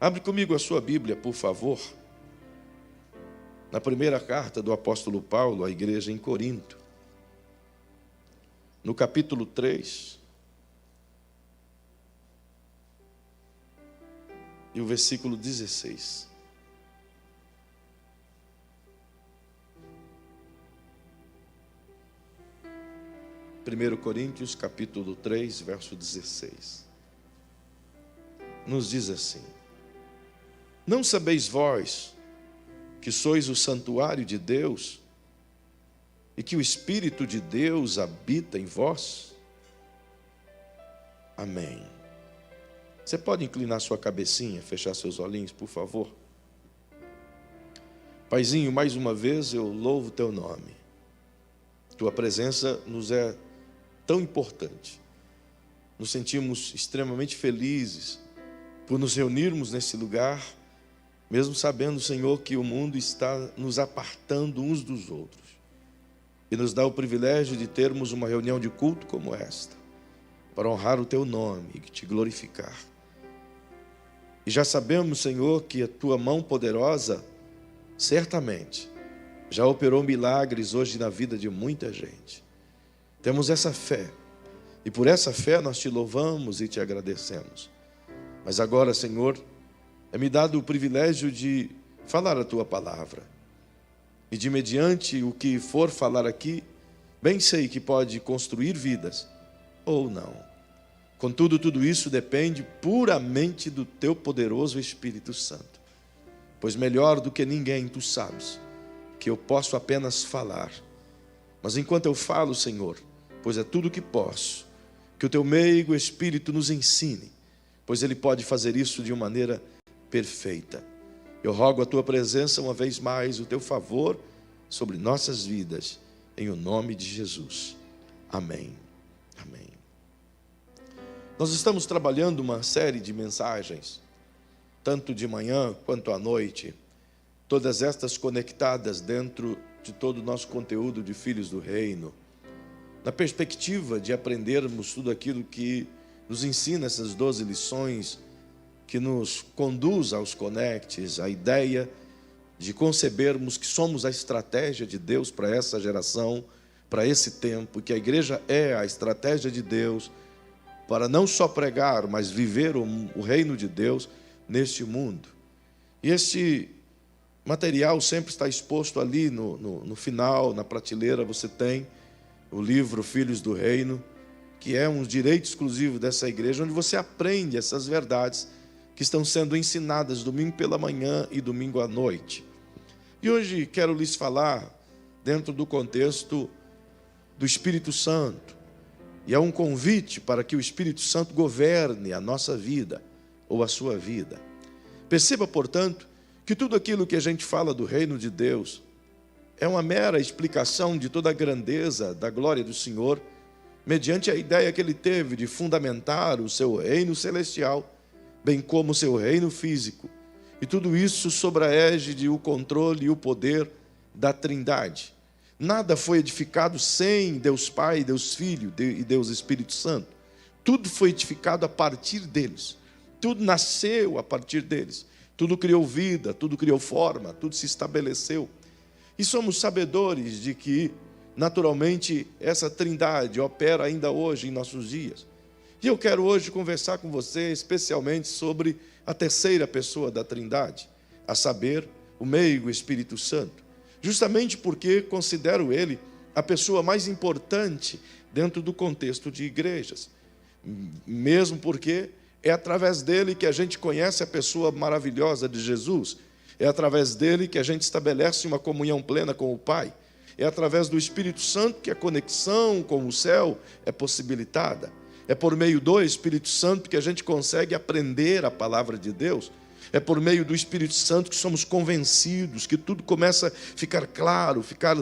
Abre comigo a sua Bíblia, por favor, na primeira carta do apóstolo Paulo à igreja em Corinto, no capítulo 3, e o versículo 16. 1 Coríntios, capítulo 3, verso 16. Nos diz assim: não sabeis vós que sois o santuário de Deus e que o Espírito de Deus habita em vós? Amém. Você pode inclinar sua cabecinha, fechar seus olhinhos, por favor? Paizinho, mais uma vez eu louvo o teu nome. Tua presença nos é tão importante. Nos sentimos extremamente felizes por nos reunirmos nesse lugar, mesmo sabendo, Senhor, que o mundo está nos apartando uns dos outros. E nos dá o privilégio de termos uma reunião de culto como esta, para honrar o teu nome e te glorificar. E já sabemos, Senhor, que a tua mão poderosa, certamente, já operou milagres hoje na vida de muita gente. Temos essa fé, e por essa fé nós te louvamos e te agradecemos. Mas agora, Senhor, é-me dado o privilégio de falar a tua palavra. E de mediante o que for falar aqui, bem sei que pode construir vidas, ou não. Contudo, tudo isso depende puramente do teu poderoso Espírito Santo. Pois melhor do que ninguém, tu sabes que eu posso apenas falar. Mas enquanto eu falo, Senhor, pois é tudo o que posso, que o teu meigo Espírito nos ensine, pois ele pode fazer isso de uma maneira perfeita. Eu rogo a tua presença uma vez mais, o teu favor sobre nossas vidas, em o nome de Jesus. Amém. Amém. Nós estamos trabalhando uma série de mensagens, tanto de manhã quanto à noite, todas estas conectadas dentro de todo o nosso conteúdo de Filhos do Reino, na perspectiva de aprendermos tudo aquilo que nos ensina essas 12 lições, que nos conduz aos conectes, a ideia de concebermos que somos a estratégia de Deus para essa geração, para esse tempo, que a igreja é a estratégia de Deus para não só pregar, mas viver o reino de Deus neste mundo. E este material sempre está exposto ali no final, na prateleira, você tem o livro Filhos do Reino, que é um direito exclusivo dessa igreja, onde você aprende essas verdades que estão sendo ensinadas domingo pela manhã e domingo à noite. E hoje quero lhes falar dentro do contexto do Espírito Santo. E é um convite para que o Espírito Santo governe a nossa vida, ou a sua vida. Perceba, portanto, que tudo aquilo que a gente fala do reino de Deus é uma mera explicação de toda a grandeza da glória do Senhor, mediante a ideia que ele teve de fundamentar o seu reino celestial, bem como o seu reino físico. E tudo isso sob a égide, o controle e o poder da Trindade. Nada foi edificado sem Deus Pai, Deus Filho e Deus Espírito Santo. Tudo foi edificado a partir deles. Tudo nasceu a partir deles. Tudo criou vida, tudo criou forma, tudo se estabeleceu. E somos sabedores de que, naturalmente, essa Trindade opera ainda hoje em nossos dias. E eu quero hoje conversar com você especialmente sobre a terceira pessoa da Trindade, a saber, o meigo Espírito Santo. Justamente porque considero ele a pessoa mais importante dentro do contexto de igrejas. Mesmo porque é através dele que a gente conhece a pessoa maravilhosa de Jesus. É através dele que a gente estabelece uma comunhão plena com o Pai. É através do Espírito Santo que a conexão com o céu é possibilitada. É por meio do Espírito Santo que a gente consegue aprender a palavra de Deus. É por meio do Espírito Santo que somos convencidos, que tudo começa a ficar claro, ficar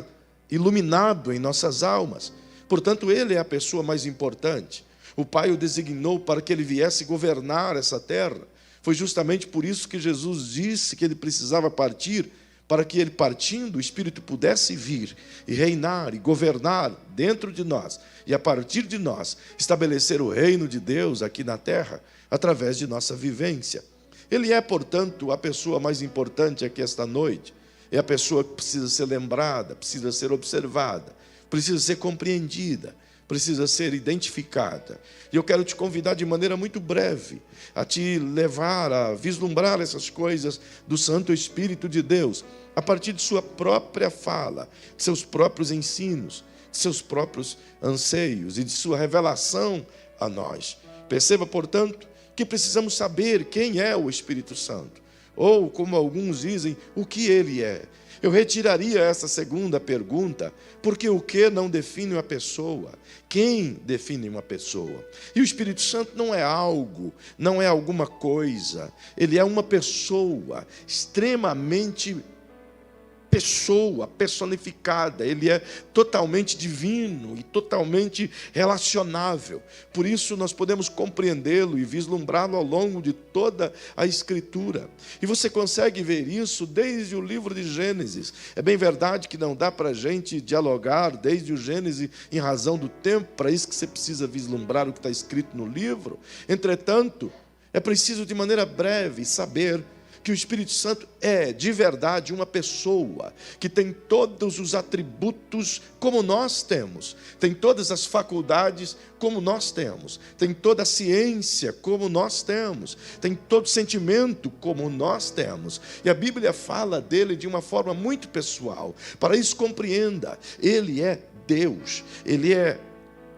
iluminado em nossas almas. Portanto, ele é a pessoa mais importante. O Pai o designou para que ele viesse governar essa terra. Foi justamente por isso que Jesus disse que ele precisava partir, para que ele partindo, o Espírito pudesse vir e reinar e governar dentro de nós. E a partir de nós, estabelecer o reino de Deus aqui na terra, através de nossa vivência. Ele é, portanto, a pessoa mais importante aqui esta noite. É a pessoa que precisa ser lembrada, precisa ser observada, precisa ser compreendida, precisa ser identificada. E eu quero te convidar de maneira muito breve a te levar a vislumbrar essas coisas do Santo Espírito de Deus, a partir de sua própria fala, de seus próprios ensinos, de seus próprios anseios e de sua revelação a nós. Perceba, portanto, que precisamos saber quem é o Espírito Santo, ou, como alguns dizem, o que ele é. Eu retiraria essa segunda pergunta, porque o que não define uma pessoa? Quem define uma pessoa? E o Espírito Santo não é algo, não é alguma coisa. Ele é uma pessoa extremamente personificada. Ele é totalmente divino e totalmente relacionável. Por isso nós podemos compreendê-lo e vislumbrá-lo ao longo de toda a Escritura. E você consegue ver isso desde o livro de Gênesis. É bem verdade que não dá para a gente dialogar desde o Gênesis em razão do tempo, para isso que você precisa vislumbrar o que está escrito no livro. Entretanto, é preciso de maneira breve saber que o Espírito Santo é, de verdade, uma pessoa que tem todos os atributos como nós temos, tem todas as faculdades como nós temos, tem toda a ciência como nós temos, tem todo sentimento como nós temos. E a Bíblia fala dele de uma forma muito pessoal. Para isso, compreenda, ele é Deus, ele é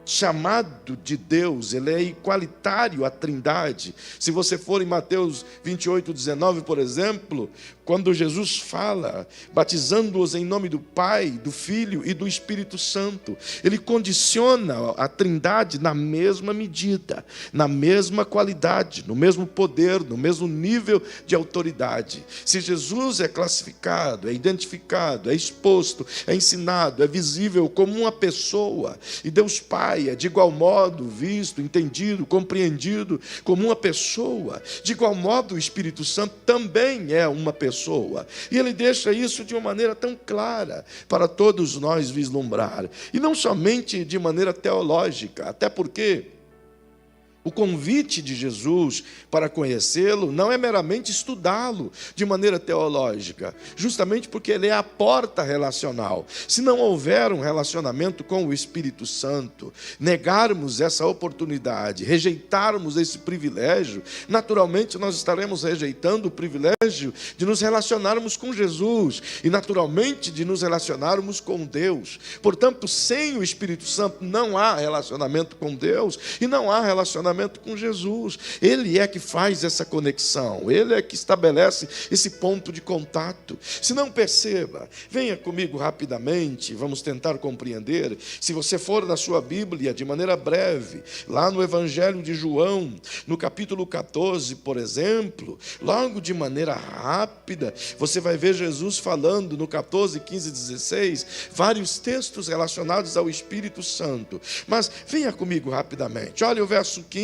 chamado de Deus, ele é igualitário à Trindade. Se você for em Mateus 28:19, por exemplo, quando Jesus fala, batizando-os em nome do Pai, do Filho e do Espírito Santo, ele condiciona a Trindade na mesma medida, na mesma qualidade, no mesmo poder, no mesmo nível de autoridade. Se Jesus é classificado, é identificado, é exposto, é ensinado, é visível como uma pessoa, e Deus Pai é de igual modo visto, entendido, compreendido como uma pessoa, de igual modo o Espírito Santo também é uma pessoa. E ele deixa isso de uma maneira tão clara para todos nós vislumbrar. E não somente de maneira teológica, até porque o convite de Jesus para conhecê-lo não é meramente estudá-lo de maneira teológica, justamente porque ele é a porta relacional. Se não houver um relacionamento com o Espírito Santo, negarmos essa oportunidade, rejeitarmos esse privilégio, naturalmente nós estaremos rejeitando o privilégio de nos relacionarmos com Jesus e naturalmente de nos relacionarmos com Deus. Portanto, sem o Espírito Santo não há relacionamento com Deus e não há relacionamento com Jesus. Ele é que faz essa conexão, ele é que estabelece esse ponto de contato. Se não perceba, venha comigo rapidamente, vamos tentar compreender. Se você for na sua Bíblia de maneira breve, lá no Evangelho de João, no capítulo 14, por exemplo, logo de maneira rápida, você vai ver Jesus falando no 14, 15, 16, vários textos relacionados ao Espírito Santo. Mas venha comigo rapidamente, olha o verso 15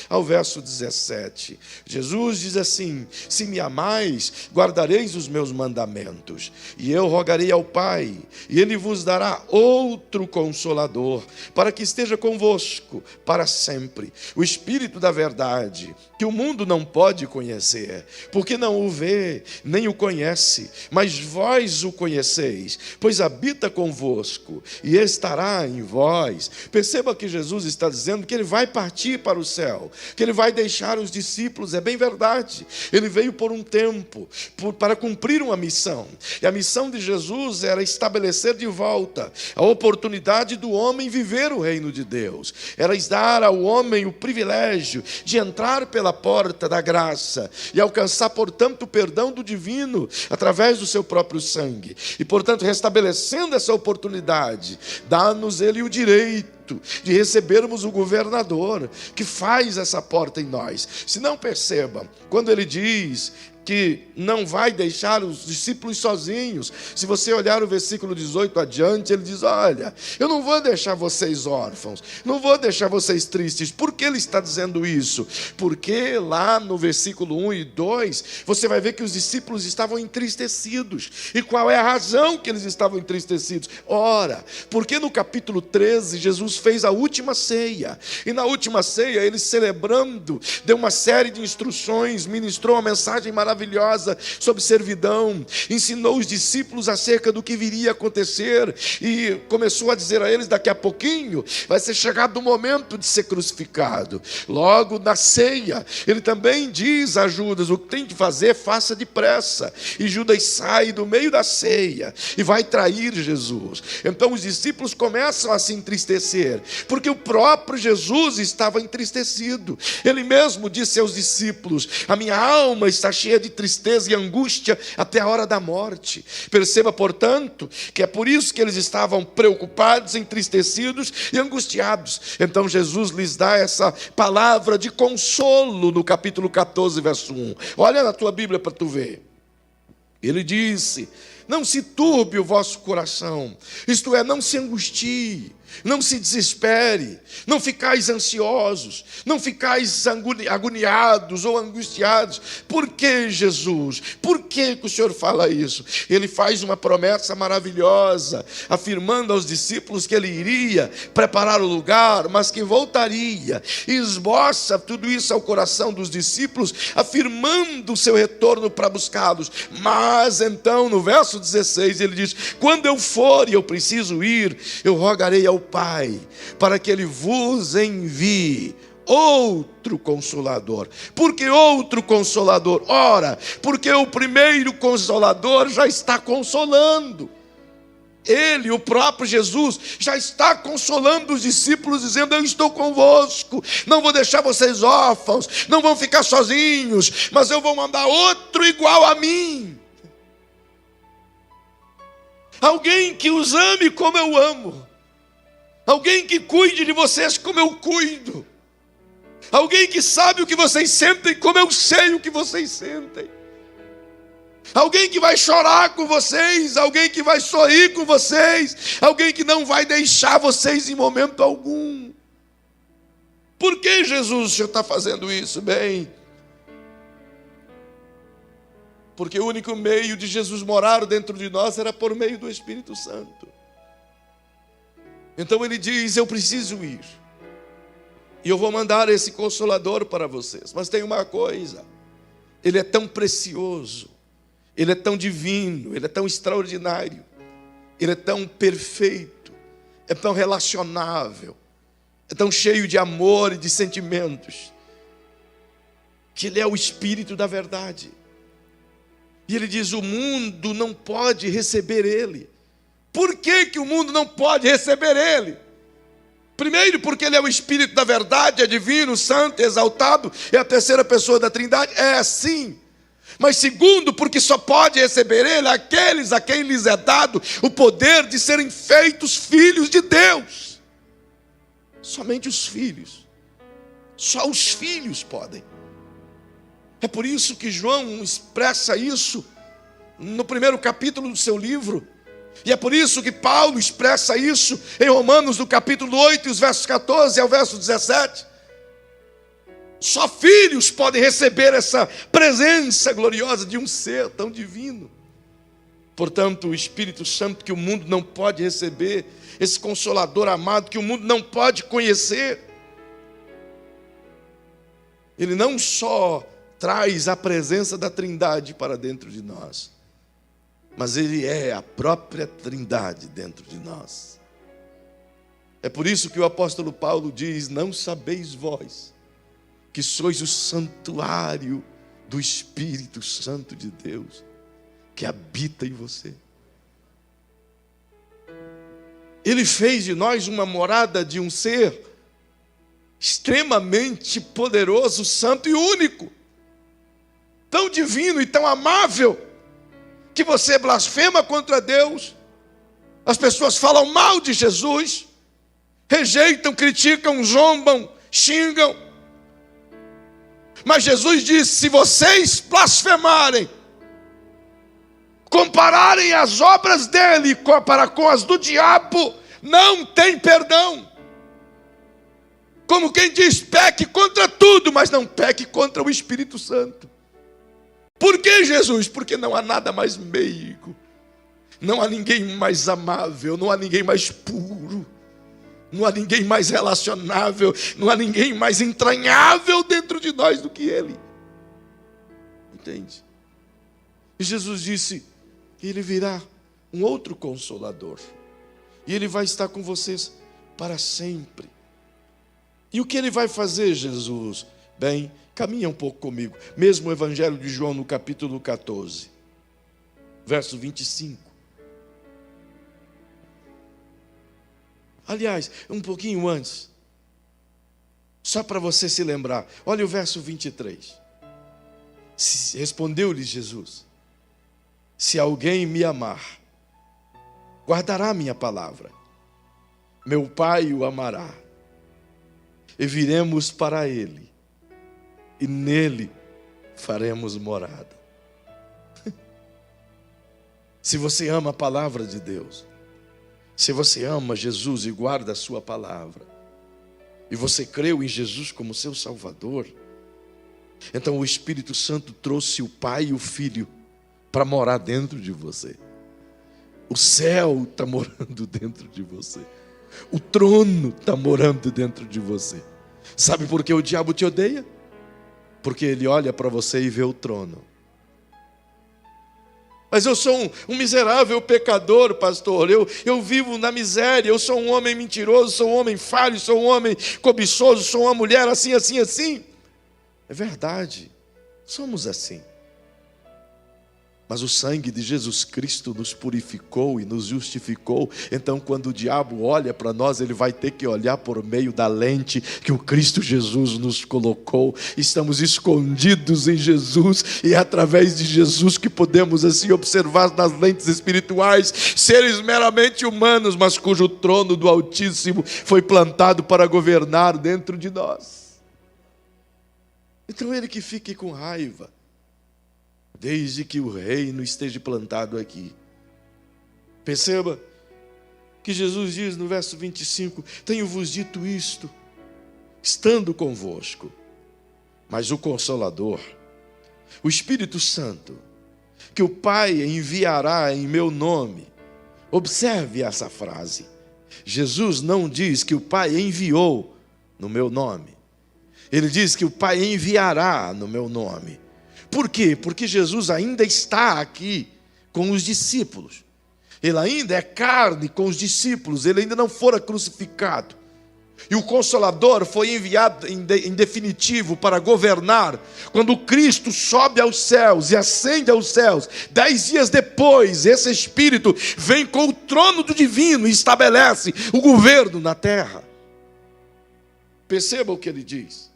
ao verso 17. Jesus diz assim: se me amais, guardareis os meus mandamentos, e eu rogarei ao Pai, e ele vos dará outro Consolador, para que esteja convosco para sempre, o Espírito da verdade, que o mundo não pode conhecer, porque não o vê, nem o conhece, mas vós o conheceis, pois habita convosco, e estará em vós. Perceba que Jesus está dizendo que ele vai partir para o céu, que ele vai deixar os discípulos. É bem verdade, ele veio por um tempo, para cumprir uma missão, e a missão de Jesus era estabelecer de volta a oportunidade do homem viver o reino de Deus, era dar ao homem o privilégio de entrar pela porta da graça e alcançar, portanto, o perdão do divino através do seu próprio sangue. E, portanto, restabelecendo essa oportunidade, dá-nos ele o direito de recebermos o governador que faz essa porta em nós. Se não perceba, quando ele diz que não vai deixar os discípulos sozinhos. Se você olhar o versículo 18 adiante, ele diz: olha, eu não vou deixar vocês órfãos, não vou deixar vocês tristes. Por que ele está dizendo isso? Porque lá no versículo 1 e 2, você vai ver que os discípulos estavam entristecidos. E qual é a razão que eles estavam entristecidos? Ora, porque no capítulo 13, Jesus fez a última ceia. E na última ceia, ele celebrando, deu uma série de instruções, ministrou uma mensagem maravilhosa sobre servidão, ensinou os discípulos acerca do que viria a acontecer e começou a dizer a eles: daqui a pouquinho vai ser chegado o momento de ser crucificado. Logo na ceia, ele também diz a Judas: o que tem que fazer, faça depressa. E Judas sai do meio da ceia e vai trair Jesus. Então os discípulos começam a se entristecer, porque o próprio Jesus estava entristecido. Ele mesmo disse aos discípulos: a minha alma está cheia de tristeza e angústia até a hora da morte. Perceba, portanto, que é por isso que eles estavam preocupados, entristecidos e angustiados. Então Jesus lhes dá essa palavra de consolo no capítulo 14, verso 1. Olha na tua Bíblia para tu ver. Ele disse: não se turbe o vosso coração, isto é, não se angustie, não se desespere, não ficais ansiosos, não ficais agoniados ou angustiados. Por que, Jesus? Por que o Senhor fala isso? Ele faz uma promessa maravilhosa, afirmando aos discípulos que ele iria preparar o lugar, mas que voltaria. E esboça tudo isso ao coração dos discípulos, afirmando o seu retorno para buscá-los. Mas então, no verso 16, ele diz: quando eu for e eu preciso ir, eu rogarei ao Pai, para que Ele vos envie outro Consolador. Por que outro Consolador? Ora, porque o primeiro Consolador já está consolando. Ele, o próprio Jesus, já está consolando os discípulos, dizendo: eu estou convosco, não vou deixar vocês órfãos, não vão ficar sozinhos, mas eu vou mandar outro igual a mim. Alguém que os ame como eu amo. Alguém que cuide de vocês como eu cuido. Alguém que sabe o que vocês sentem como eu sei o que vocês sentem. Alguém que vai chorar com vocês. Alguém que vai sorrir com vocês. Alguém que não vai deixar vocês em momento algum. Por que, Jesus, o Senhor está fazendo isso? Bem, porque o único meio de Jesus morar dentro de nós era por meio do Espírito Santo. Então ele diz: eu preciso ir, e eu vou mandar esse Consolador para vocês. Mas tem uma coisa: ele é tão precioso, ele é tão divino, ele é tão extraordinário, ele é tão perfeito, é tão relacionável, é tão cheio de amor e de sentimentos, que ele é o Espírito da verdade. E ele diz: o mundo não pode receber ele. Por que o mundo não pode receber ele? Primeiro, porque ele é o Espírito da verdade, é divino, santo, exaltado, é a terceira pessoa da Trindade, é assim. Mas segundo, porque só pode receber ele aqueles a quem lhes é dado o poder de serem feitos filhos de Deus. Somente os filhos. Só os filhos podem. É por isso que João expressa isso no primeiro capítulo do seu livro. E é por isso que Paulo expressa isso em Romanos, no capítulo 8, os versos 14 ao verso 17. Só filhos podem receber essa presença gloriosa de um ser tão divino. Portanto, o Espírito Santo, que o mundo não pode receber, esse Consolador amado que o mundo não pode conhecer, ele não só traz a presença da Trindade para dentro de nós, mas ele é a própria Trindade dentro de nós. É por isso que o apóstolo Paulo diz: não sabeis vós que sois o santuário do Espírito Santo de Deus, que habita em você. Ele fez de nós uma morada de um ser extremamente poderoso, santo e único, tão divino e tão amável, que você blasfema contra Deus, as pessoas falam mal de Jesus, rejeitam, criticam, zombam, xingam. Mas Jesus disse: se vocês blasfemarem, compararem as obras dele para com as do diabo, não tem perdão. Como quem diz, peque contra tudo, mas não peque contra o Espírito Santo. Por que, Jesus? Porque não há nada mais meigo, não há ninguém mais amável, não há ninguém mais puro, não há ninguém mais relacionável, não há ninguém mais entranhável dentro de nós do que Ele. Entende? E Jesus disse: Ele virá um outro Consolador, e Ele vai estar com vocês para sempre. E o que Ele vai fazer, Jesus? Bem, caminha um pouco comigo. Mesmo o Evangelho de João, no capítulo 14, verso 25. Aliás, um pouquinho antes, só para você se lembrar, olha o verso 23. Respondeu-lhe Jesus: se alguém me amar, guardará minha palavra, meu Pai o amará, e viremos para ele, e nele faremos morada. Se você ama a palavra de Deus, se você ama Jesus e guarda a sua palavra, e você creu em Jesus como seu Salvador, então o Espírito Santo trouxe o Pai e o Filho para morar dentro de você. O céu está morando dentro de você. O trono está morando dentro de você. Sabe por que o diabo te odeia? Porque ele olha para você e vê o trono. Mas eu sou um miserável pecador, pastor. Eu vivo na miséria. Eu sou um homem mentiroso, sou um homem falho, sou um homem cobiçoso, sou uma mulher assim, assim, assim. É verdade, somos assim. Mas o sangue de Jesus Cristo nos purificou e nos justificou. Então, quando o diabo olha para nós, ele vai ter que olhar por meio da lente que o Cristo Jesus nos colocou. Estamos escondidos em Jesus, e é através de Jesus que podemos assim observar nas lentes espirituais seres meramente humanos, mas cujo trono do Altíssimo foi plantado para governar dentro de nós. Então ele que fique com raiva, desde que o reino esteja plantado aqui. Perceba que Jesus diz no verso 25: tenho-vos dito isto, estando convosco. Mas o Consolador, o Espírito Santo, que o Pai enviará em meu nome. Observe essa frase. Jesus não diz que o Pai enviou no meu nome. Ele diz que o Pai enviará no meu nome. Por quê? Porque Jesus ainda está aqui com os discípulos. Ele ainda é carne com os discípulos. Ele ainda não fora crucificado. E o Consolador foi enviado em definitivo para governar. Quando Cristo sobe aos céus e ascende aos céus, 10 dias depois, esse Espírito vem com o trono do divino e estabelece o governo na terra. Perceba o que ele diz.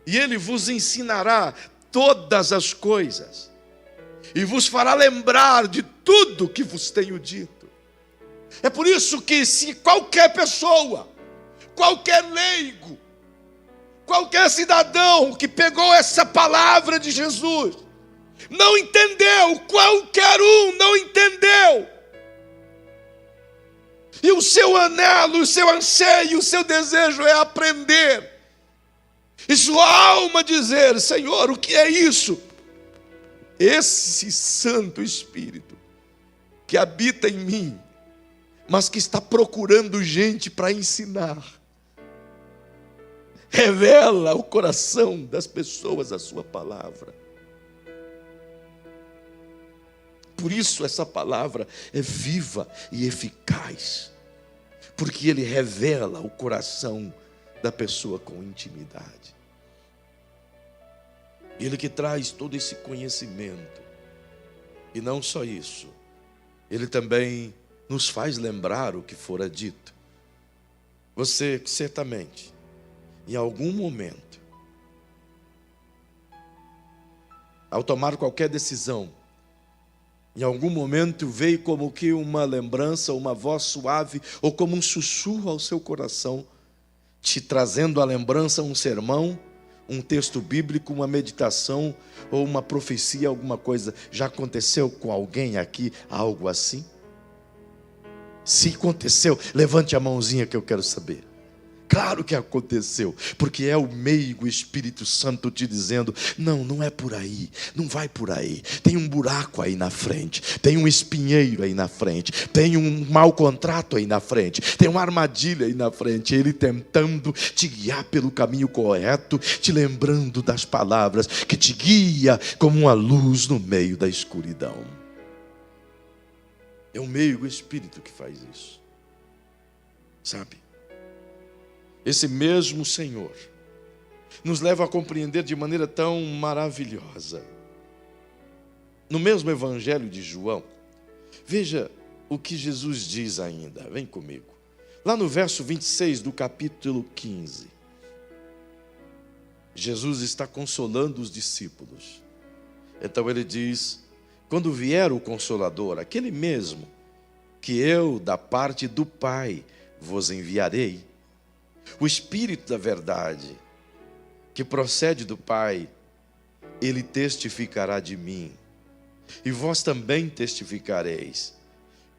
E ele vos ensinará todas as coisas, e vos fará lembrar de tudo que vos tenho dito. É por isso que se qualquer pessoa, qualquer leigo, qualquer cidadão que pegou essa palavra de Jesus, não entendeu, qualquer um não entendeu, e o seu anelo, o seu anseio, o seu desejo é aprender, e sua alma dizer: Senhor, o que é isso? Esse Santo Espírito que habita em mim, mas que está procurando gente para ensinar, revela ao coração das pessoas a sua palavra. Por isso essa palavra é viva e eficaz, porque ele revela o coração da pessoa com intimidade. Ele que traz todo esse conhecimento. E não só isso, ele também nos faz lembrar o que fora dito. Você certamente, em algum momento, ao tomar qualquer decisão, em algum momento veio como que uma lembrança, uma voz suave, ou como um sussurro ao seu coração, te trazendo à lembrança um sermão, um texto bíblico, uma meditação ou uma profecia, alguma coisa. Já aconteceu com alguém aqui algo assim? Se aconteceu, levante a mãozinha que eu quero saber. Claro que aconteceu, porque é o meigo Espírito Santo te dizendo: não, não é por aí, não vai por aí. Tem um buraco aí na frente, tem um espinheiro aí na frente, tem um mau contrato aí na frente, tem uma armadilha aí na frente. Ele tentando te guiar pelo caminho correto, te lembrando das palavras que te guia como uma luz no meio da escuridão. É o meigo Espírito que faz isso, sabe? Esse mesmo Senhor nos leva a compreender de maneira tão maravilhosa. No mesmo Evangelho de João, veja o que Jesus diz ainda, vem comigo. Lá no verso 26 do capítulo 15, Jesus está consolando os discípulos. Então ele diz: quando vier o Consolador, aquele mesmo que eu, da parte do Pai, vos enviarei, o Espírito da verdade, que procede do Pai, ele testificará de mim. E vós também testificareis,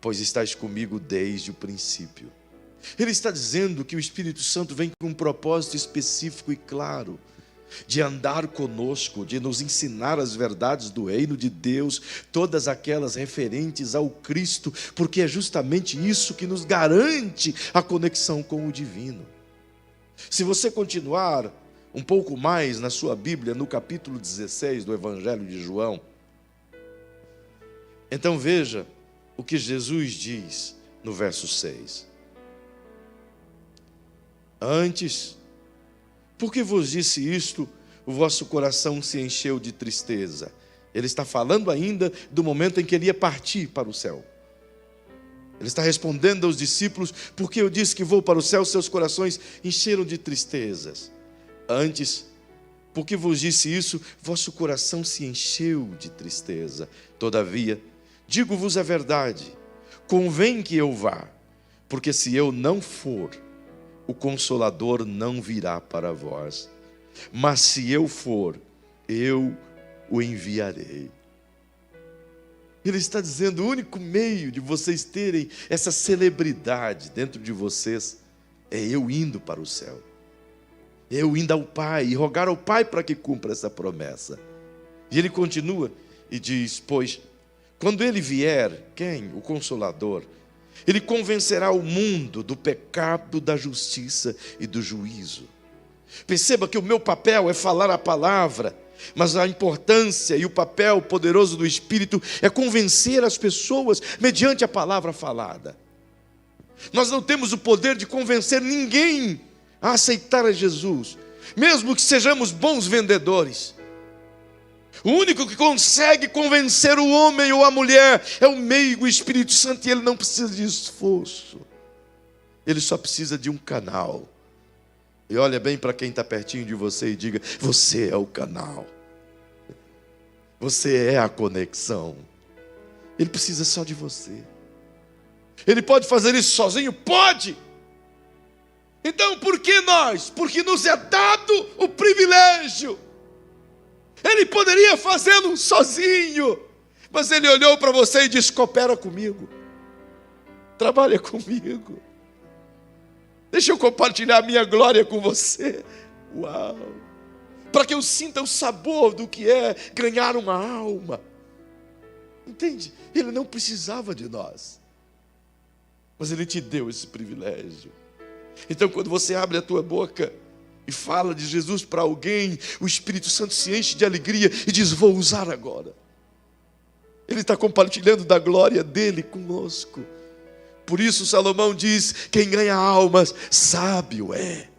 pois estáis comigo desde o princípio. Ele está dizendo que o Espírito Santo vem com um propósito específico e claro, de andar conosco, de nos ensinar as verdades do reino de Deus, todas aquelas referentes ao Cristo, porque é justamente isso que nos garante a conexão com o divino. Se você continuar um pouco mais na sua Bíblia, no capítulo 16 do Evangelho de João, então veja o que Jesus diz no verso 6. Antes, porque vos disse isto, o vosso coração se encheu de tristeza. Ele está falando ainda do momento em que ele ia partir para o céu. Ele está respondendo aos discípulos: porque eu disse que vou para o céu, seus corações encheram de tristezas. Antes, porque vos disse isso, vosso coração se encheu de tristeza. Todavia, digo-vos a verdade, convém que eu vá, porque se eu não for, o Consolador não virá para vós. Mas se eu for, eu o enviarei. Ele está dizendo: o único meio de vocês terem essa celebridade dentro de vocês é eu indo para o céu. Eu indo ao Pai e rogar ao Pai para que cumpra essa promessa. E ele continua e diz: pois, quando ele vier, quem? O Consolador, ele convencerá o mundo do pecado, da justiça e do juízo. Perceba que o meu papel é falar a palavra, mas a importância e o papel poderoso do Espírito é convencer as pessoas mediante a palavra falada. Nós não temos o poder de convencer ninguém a aceitar a Jesus, mesmo que sejamos bons vendedores. O único que consegue convencer o homem ou a mulher é o meigo, o Espírito Santo, e ele não precisa de esforço. Ele só precisa de um canal. E olha bem para quem está pertinho de você e diga: você é o canal. Você é a conexão. Ele precisa só de você. Ele pode fazer isso sozinho? Pode! Então por que nós? Porque nos é dado o privilégio. Ele poderia fazê-lo sozinho, mas ele olhou para você e disse: coopera comigo, trabalha comigo, deixa eu compartilhar a minha glória com você. Uau! Para que eu sinta o sabor do que é ganhar uma alma. Entende? Ele não precisava de nós, mas ele te deu esse privilégio. Então, quando você abre a tua boca e fala de Jesus para alguém, o Espírito Santo se enche de alegria e diz: vou usar agora. Ele está compartilhando da glória dele conosco. Por isso Salomão diz: quem ganha almas, sábio é.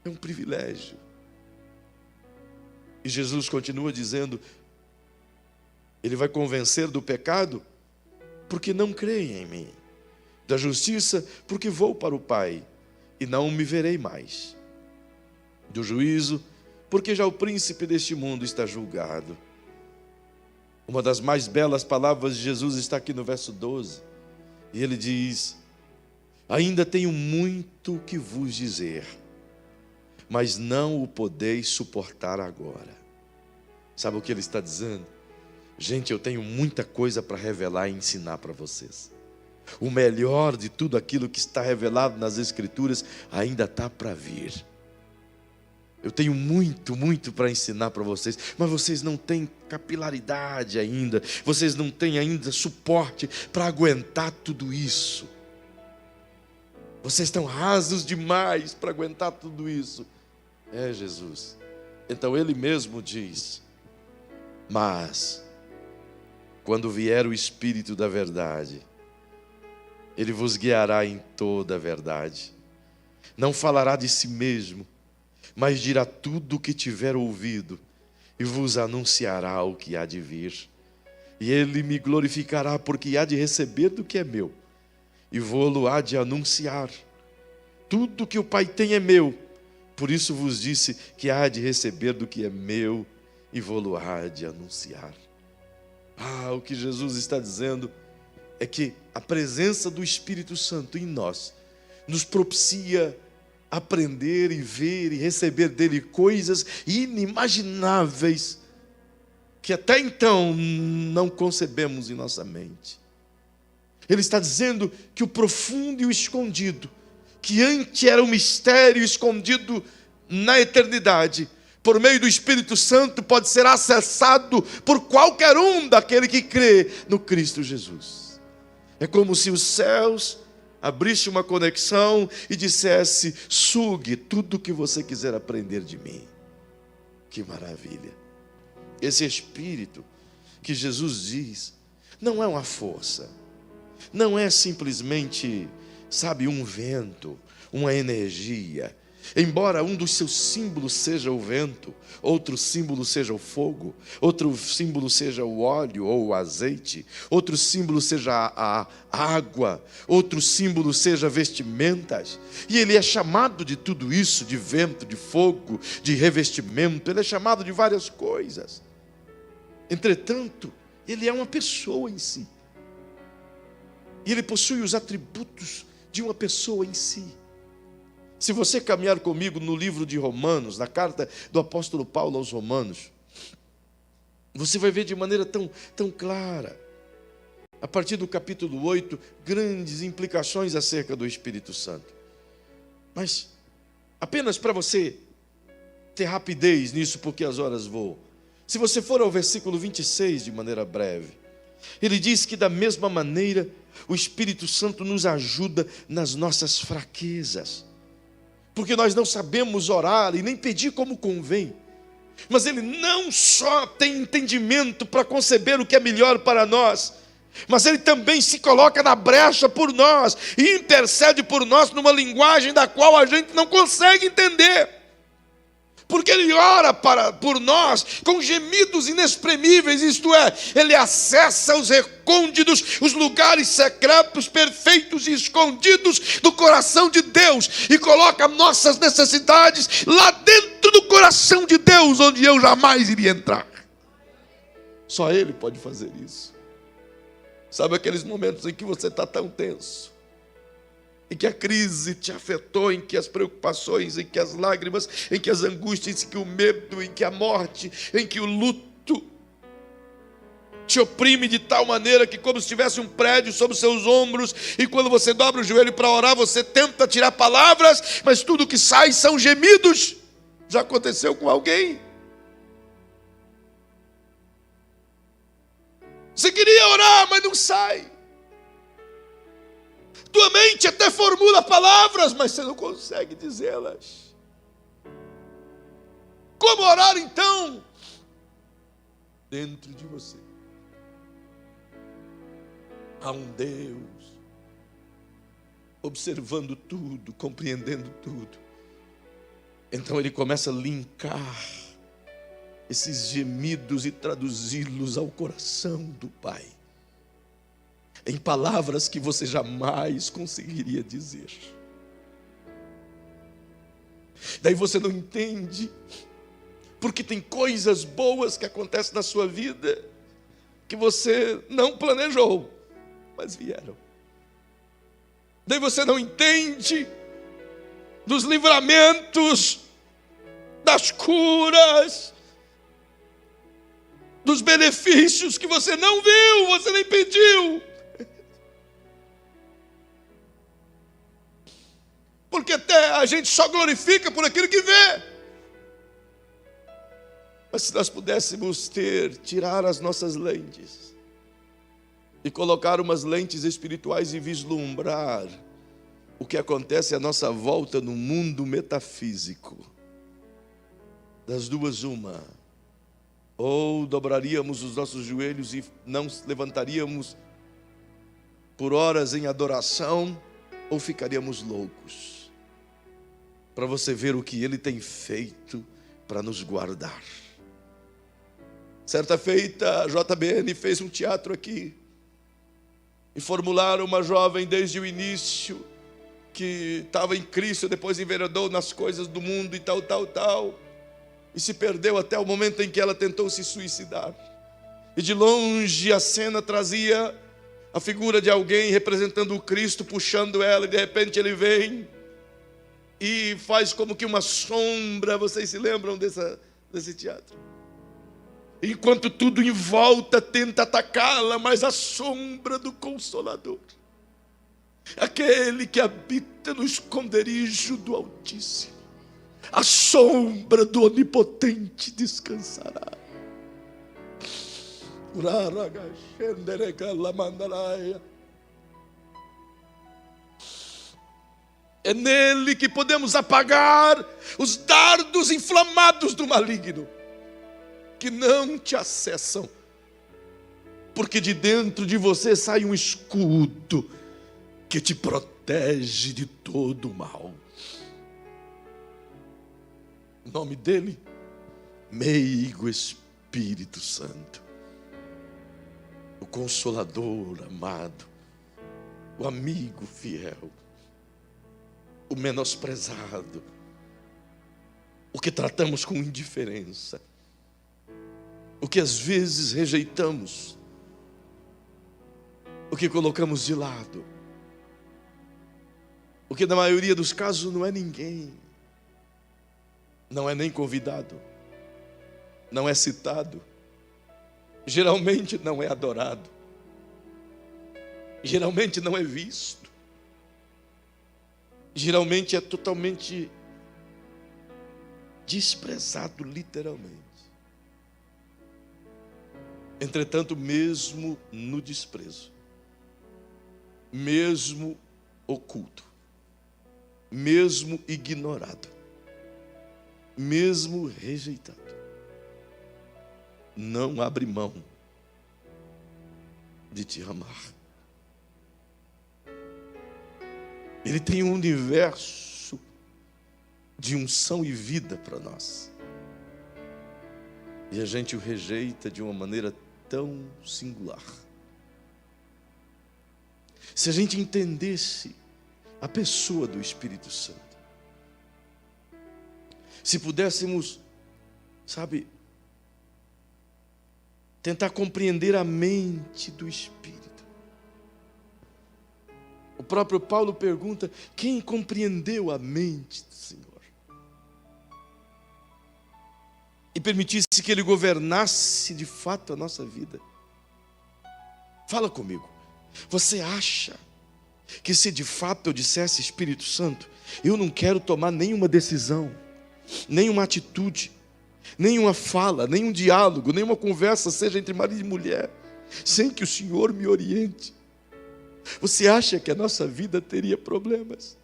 É um privilégio. E Jesus continua dizendo: ele vai convencer do pecado, porque não creem em mim, da justiça, porque vou para o Pai e não me verei mais, do juízo, porque já o príncipe deste mundo está julgado. Uma das mais belas palavras de Jesus está aqui no verso 12, e ele diz: Ainda tenho muito que vos dizer, mas não o podeis suportar agora. Sabe o que ele está dizendo? Gente, eu tenho muita coisa para revelar e ensinar para vocês. O melhor de tudo aquilo que está revelado nas Escrituras ainda está para vir. Eu tenho muito para ensinar para vocês, mas vocês não têm capilaridade ainda, vocês não têm ainda suporte para aguentar tudo isso. Vocês estão rasos demais para aguentar tudo isso. É Jesus. Então ele mesmo diz: mas quando vier o Espírito da verdade, ele vos guiará em toda a verdade. Não falará de si mesmo, mas dirá tudo o que tiver ouvido e vos anunciará o que há de vir. E ele me glorificará, porque há de receber do que é meu e vou-lo há de anunciar. Tudo que o Pai tem é meu, por isso vos disse que há de receber do que é meu e vou-lo há de anunciar. O que Jesus está dizendo é que a presença do Espírito Santo em nós nos propicia aprender e ver e receber dele coisas inimagináveis que até então não concebemos em nossa mente. Ele está dizendo que o profundo e o escondido, que antes era um mistério escondido na eternidade, por meio do Espírito Santo pode ser acessado por qualquer um daquele que crê no Cristo Jesus. É como se os céus abrisse uma conexão e dissesse: sugue tudo o que você quiser aprender de mim. Que maravilha! Esse Espírito que Jesus diz não é uma força, não é simplesmente, um vento, uma energia. Embora um dos seus símbolos seja o vento, outro símbolo seja o fogo, outro símbolo seja o óleo ou o azeite, outro símbolo seja a água, outro símbolo seja vestimentas, e ele é chamado de tudo isso, de vento, de fogo, de revestimento, ele é chamado de várias coisas. Entretanto, ele é uma pessoa em si, e ele possui os atributos de uma pessoa em si. Se você caminhar comigo no livro de Romanos, na carta do apóstolo Paulo aos Romanos, você vai ver de maneira tão clara, a partir do capítulo 8, grandes implicações acerca do Espírito Santo. Mas, apenas para você ter rapidez nisso, porque as horas voam, se você for ao versículo 26 de maneira breve, ele diz que da mesma maneira o Espírito Santo nos ajuda nas nossas fraquezas, porque nós não sabemos orar e nem pedir como convém. Mas ele não só tem entendimento para conceber o que é melhor para nós, mas ele também se coloca na brecha por nós e intercede por nós numa linguagem da qual a gente não consegue entender. Porque ele ora por nós com gemidos inexprimíveis, isto é, ele acessa os recônditos, os lugares secretos, perfeitos e escondidos do coração de Deus e coloca nossas necessidades lá dentro do coração de Deus, onde eu jamais iria entrar. Só ele pode fazer isso. Sabe aqueles momentos em que você está tão tenso, em que a crise te afetou, em que as preocupações, em que as lágrimas, em que as angústias, em que o medo, em que a morte, em que o luto te oprime de tal maneira que como se tivesse um prédio sobre os seus ombros, e quando você dobra o joelho para orar, você tenta tirar palavras, mas tudo que sai são gemidos. Já aconteceu com alguém? Você queria orar, mas não sai. Tua mente até formula palavras, mas você não consegue dizê-las. Como orar então? Dentro de você há um Deus observando tudo, compreendendo tudo. Então ele começa a linkar esses gemidos e traduzi-los ao coração do Pai, em palavras que você jamais conseguiria dizer. Daí você não entende, porque tem coisas boas que acontecem na sua vida que você não planejou, mas vieram. Daí você não entende dos livramentos, das curas, dos benefícios que você não viu, você nem pediu. Porque até a gente só glorifica por aquilo que vê. Mas se nós pudéssemos tirar as nossas lentes e colocar umas lentes espirituais e vislumbrar o que acontece à nossa volta no mundo metafísico, das duas uma: ou dobraríamos os nossos joelhos e não levantaríamos por horas em adoração, ou ficaríamos loucos, para você ver o que Ele tem feito para nos guardar. Certa feita, a JBN fez um teatro aqui, e formularam uma jovem desde o início, que estava em Cristo, depois enveredou nas coisas do mundo e tal, e se perdeu até o momento em que ela tentou se suicidar. E de longe a cena trazia a figura de alguém representando o Cristo, puxando ela, e de repente ele vem e faz como que uma sombra. Vocês se lembram desse teatro? Enquanto tudo em volta tenta atacá-la, mas a sombra do Consolador, aquele que habita no esconderijo do Altíssimo, a sombra do Onipotente descansará. É nele que podemos apagar os dardos inflamados do maligno, que não te acessam, porque de dentro de você sai um escudo que te protege de todo o mal. O nome dele, Meigo Espírito Santo, o Consolador amado, o amigo fiel, o menosprezado, o que tratamos com indiferença, o que às vezes rejeitamos, o que colocamos de lado, o que na maioria dos casos não é ninguém, não é nem convidado, não é citado, geralmente não é adorado, geralmente não é visto, geralmente é totalmente desprezado, literalmente. Entretanto, mesmo no desprezo, mesmo oculto, mesmo ignorado, mesmo rejeitado, não abre mão de te amar. Ele tem um universo de unção e vida para nós, e a gente o rejeita de uma maneira tão singular. Se a gente entendesse a pessoa do Espírito Santo, se pudéssemos, tentar compreender a mente do Espírito. O próprio Paulo pergunta: quem compreendeu a mente do Senhor? E permitisse que Ele governasse de fato a nossa vida. Fala comigo. Você acha que se de fato eu dissesse: Espírito Santo, eu não quero tomar nenhuma decisão, nenhuma atitude, nenhuma fala, nenhum diálogo, nenhuma conversa, seja entre marido e mulher, sem que o Senhor me oriente, você acha que a nossa vida teria problemas?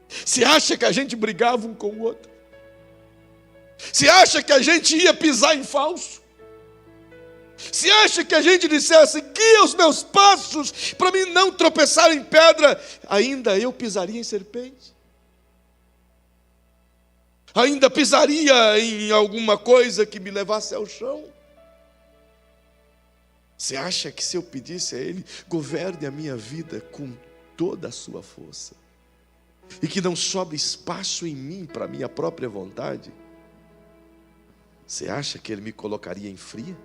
Você acha que a gente brigava um com o outro? Você acha que a gente ia pisar em falso? Você acha que a gente dissesse: guia os meus passos para mim não tropeçar em pedra, ainda eu pisaria em serpente? Ainda pisaria em alguma coisa que me levasse ao chão? Você acha que se eu pedisse a Ele: governe a minha vida com toda a sua força, e que não sobre espaço em mim para a minha própria vontade, você acha que Ele me colocaria em fria?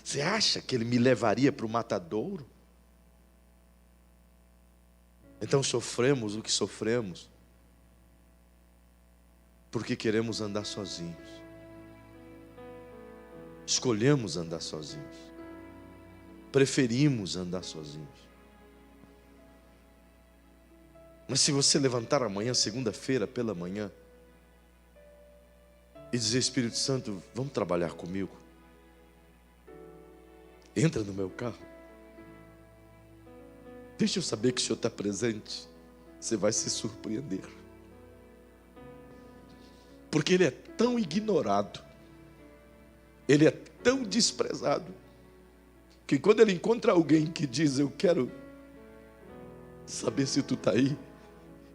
Você acha que Ele me levaria para o matadouro? Então sofremos o que sofremos porque queremos andar sozinhos. Escolhemos andar sozinhos. Preferimos andar sozinhos. Mas se você levantar amanhã, segunda-feira, pela manhã, e dizer: Espírito Santo, vamos trabalhar comigo. Entra no meu carro. Deixa eu saber que o Senhor está presente. Você vai se surpreender. Porque Ele é tão ignorado, Ele é tão desprezado, que quando Ele encontra alguém que diz: eu quero saber se tu está aí,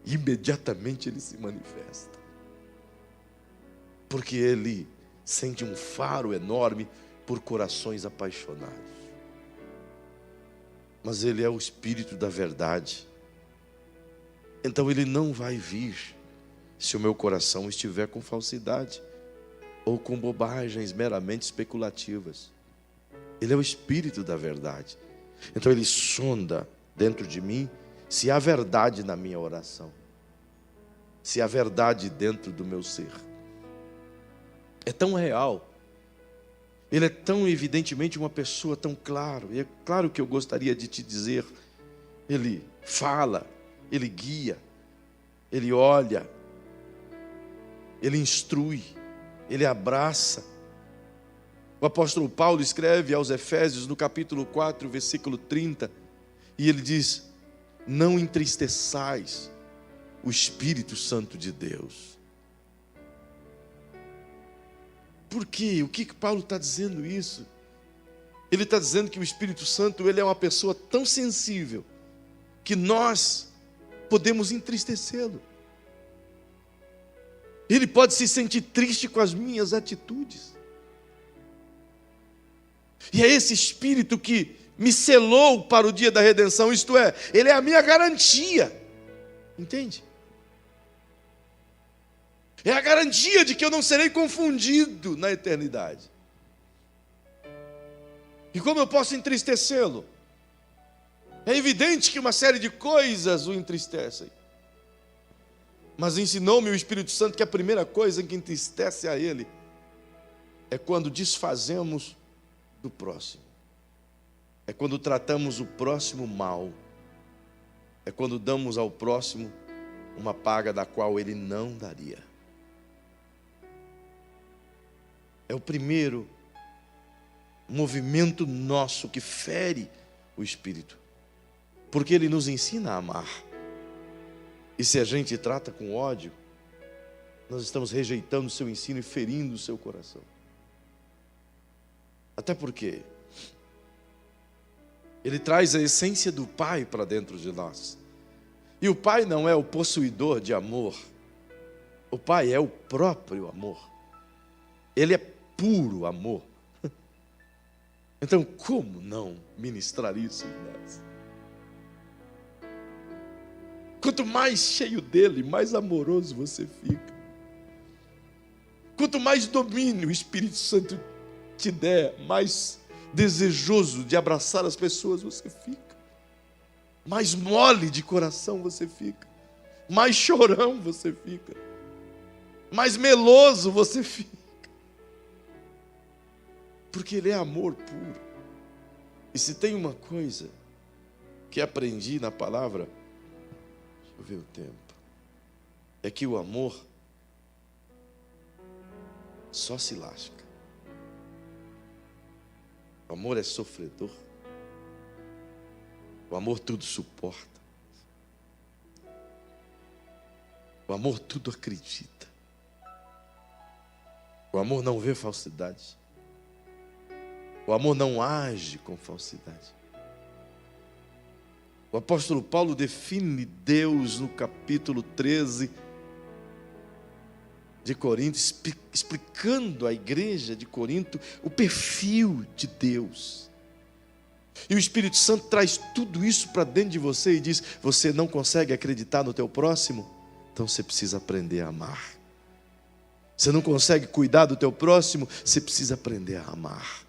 imediatamente Ele se manifesta. Porque Ele sente um faro enorme por corações apaixonados. Mas Ele é o Espírito da verdade. Então Ele não vai vir se o meu coração estiver com falsidade ou com bobagens meramente especulativas. Ele é o Espírito da verdade. Então Ele sonda dentro de mim se há verdade na minha oração, se há verdade dentro do meu ser. É tão real, Ele é tão evidentemente uma pessoa tão claro. E é claro que eu gostaria de te dizer: Ele fala, Ele guia, Ele olha, Ele instrui, Ele abraça. O apóstolo Paulo escreve aos Efésios no capítulo 4, versículo 30, e ele diz: não entristeçais o Espírito Santo de Deus. Por quê? O que Paulo está dizendo isso? Ele está dizendo que o Espírito Santo, ele é uma pessoa tão sensível que nós podemos entristecê-lo. Ele pode se sentir triste com as minhas atitudes. E é esse Espírito que me selou para o dia da redenção, isto é, Ele é a minha garantia. Entende? É a garantia de que eu não serei confundido na eternidade. E como eu posso entristecê-lo? É evidente que uma série de coisas o entristecem. Mas ensinou-me o Espírito Santo que a primeira coisa que entristece a Ele é quando desfazemos do próximo. É quando tratamos o próximo mal. É quando damos ao próximo uma paga da qual ele não daria. É o primeiro movimento nosso que fere o Espírito. Porque Ele nos ensina a amar. E se a gente trata com ódio, nós estamos rejeitando o seu ensino e ferindo o seu coração. Até porque Ele traz a essência do Pai para dentro de nós. E o Pai não é o possuidor de amor. O Pai é o próprio amor. Ele é puro amor. Então, como não ministrar isso em nós? Quanto mais cheio dele, mais amoroso você fica. Quanto mais domínio o Espírito Santo te der, mais desejoso de abraçar as pessoas você fica. Mais mole de coração você fica. Mais chorão você fica. Mais meloso você fica. Porque Ele é amor puro. E se tem uma coisa que aprendi na palavra, deixa eu ver o tempo, é que o amor só se lasca. O amor é sofredor. O amor tudo suporta. O amor tudo acredita. O amor não vê falsidade. O amor não age com falsidade. O apóstolo Paulo define Deus no capítulo 13 de Corinto, explicando à igreja de Corinto o perfil de Deus. E o Espírito Santo traz tudo isso para dentro de você e diz: você não consegue acreditar no teu próximo? Então você precisa aprender a amar. Você não consegue cuidar do teu próximo? Você precisa aprender a amar.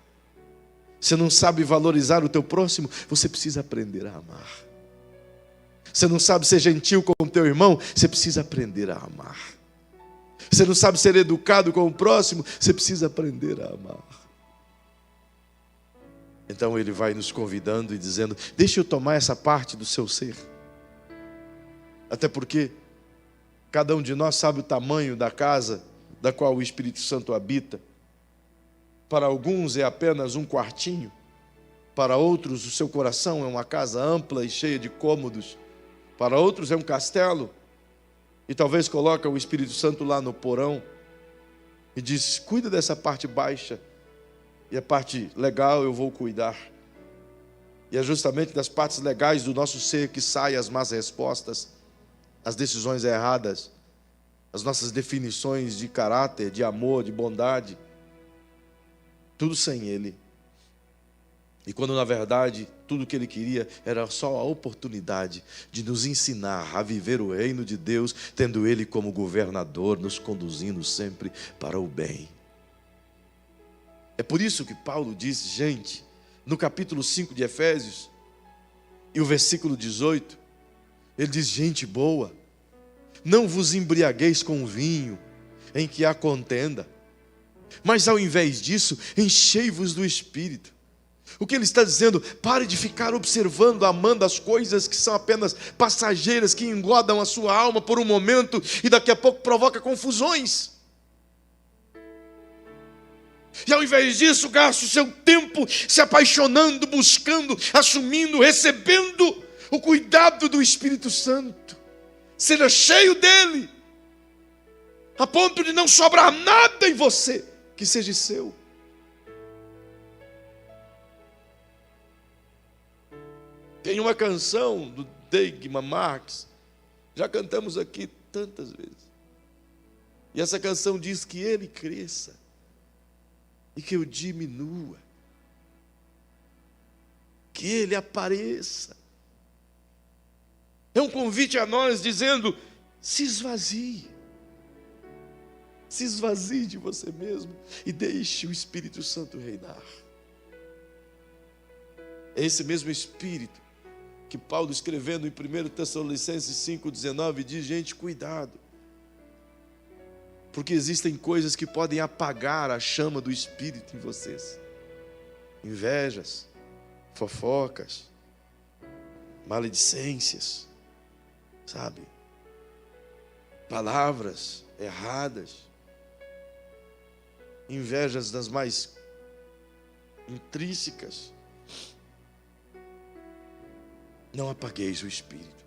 Você não sabe valorizar o teu próximo? Você precisa aprender a amar. Você não sabe ser gentil com o teu irmão? Você precisa aprender a amar. Você não sabe ser educado com o próximo? Você precisa aprender a amar. Então ele vai nos convidando e dizendo: deixa eu tomar essa parte do seu ser. Até porque cada um de nós sabe o tamanho da casa da qual o Espírito Santo habita. Para alguns é apenas um quartinho. Para outros o seu coração é uma casa ampla e cheia de cômodos. Para outros é um castelo. E talvez coloca o Espírito Santo lá no porão e diz: cuida dessa parte baixa, e a parte legal eu vou cuidar. E é justamente das partes legais do nosso ser que saem as más respostas, as decisões erradas, as nossas definições de caráter, de amor, de bondade. Tudo sem Ele. E quando na verdade tudo que Ele queria era só a oportunidade de nos ensinar a viver o reino de Deus, tendo Ele como governador, nos conduzindo sempre para o bem. É por isso que Paulo diz, gente, no capítulo 5 de Efésios, e o versículo 18, ele diz: gente boa, não vos embriagueis com vinho em que há contenda, mas ao invés disso, enchei-vos do Espírito. O que ele está dizendo? Pare de ficar observando, amando as coisas que são apenas passageiras, que engodam a sua alma por um momento e daqui a pouco provoca confusões. E ao invés disso, gaste o seu tempo se apaixonando, buscando, assumindo, recebendo o cuidado do Espírito Santo. Seja cheio dele, a ponto de não sobrar nada em você que seja seu. Tem uma canção do Degman Marx, já cantamos aqui tantas vezes. E essa canção diz que ele cresça e que eu diminua, que ele apareça. É um convite a nós dizendo: se esvazie de você mesmo e deixe o Espírito Santo reinar. É esse mesmo Espírito que Paulo, escrevendo em 1 Tessalonicenses 5,19, diz: gente, cuidado, porque existem coisas que podem apagar a chama do Espírito em vocês. Invejas, fofocas, maledicências, sabe? Palavras erradas, invejas das mais intrínsecas. Não apagueis o Espírito.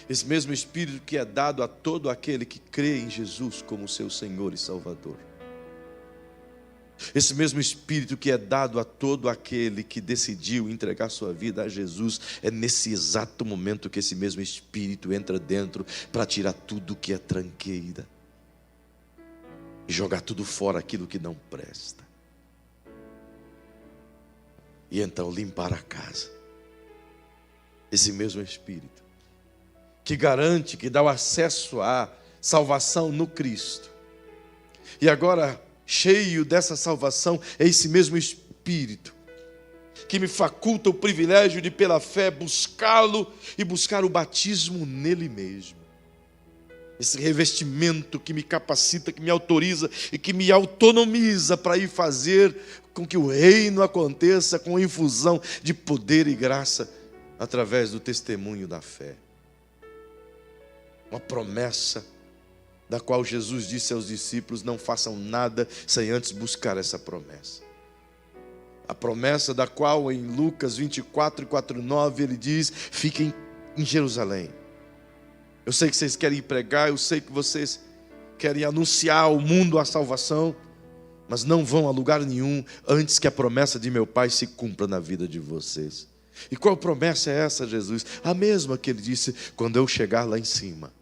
Esse mesmo Espírito que é dado a todo aquele que crê em Jesus como seu Senhor e Salvador. Esse mesmo Espírito que é dado a todo aquele que decidiu entregar sua vida a Jesus. É nesse exato momento que esse mesmo Espírito entra dentro para tirar tudo que é tranqueira e jogar tudo fora, aquilo que não presta. E então limpar a casa. Esse mesmo Espírito que garante, que dá o acesso à salvação no Cristo. E agora, cheio dessa salvação, é esse mesmo Espírito que me faculta o privilégio de, pela fé, buscá-lo e buscar o batismo nele mesmo. Esse revestimento que me capacita, que me autoriza e que me autonomiza para ir fazer com que o reino aconteça com infusão de poder e graça através do testemunho da fé. Uma promessa da qual Jesus disse aos discípulos: não façam nada sem antes buscar essa promessa. A promessa da qual em Lucas 24:49 ele diz: fiquem em Jerusalém. Eu sei que vocês querem pregar, eu sei que vocês querem anunciar ao mundo a salvação, mas não vão a lugar nenhum antes que a promessa de meu Pai se cumpra na vida de vocês. E qual promessa é essa, Jesus? A mesma que ele disse: quando eu chegar lá em cima,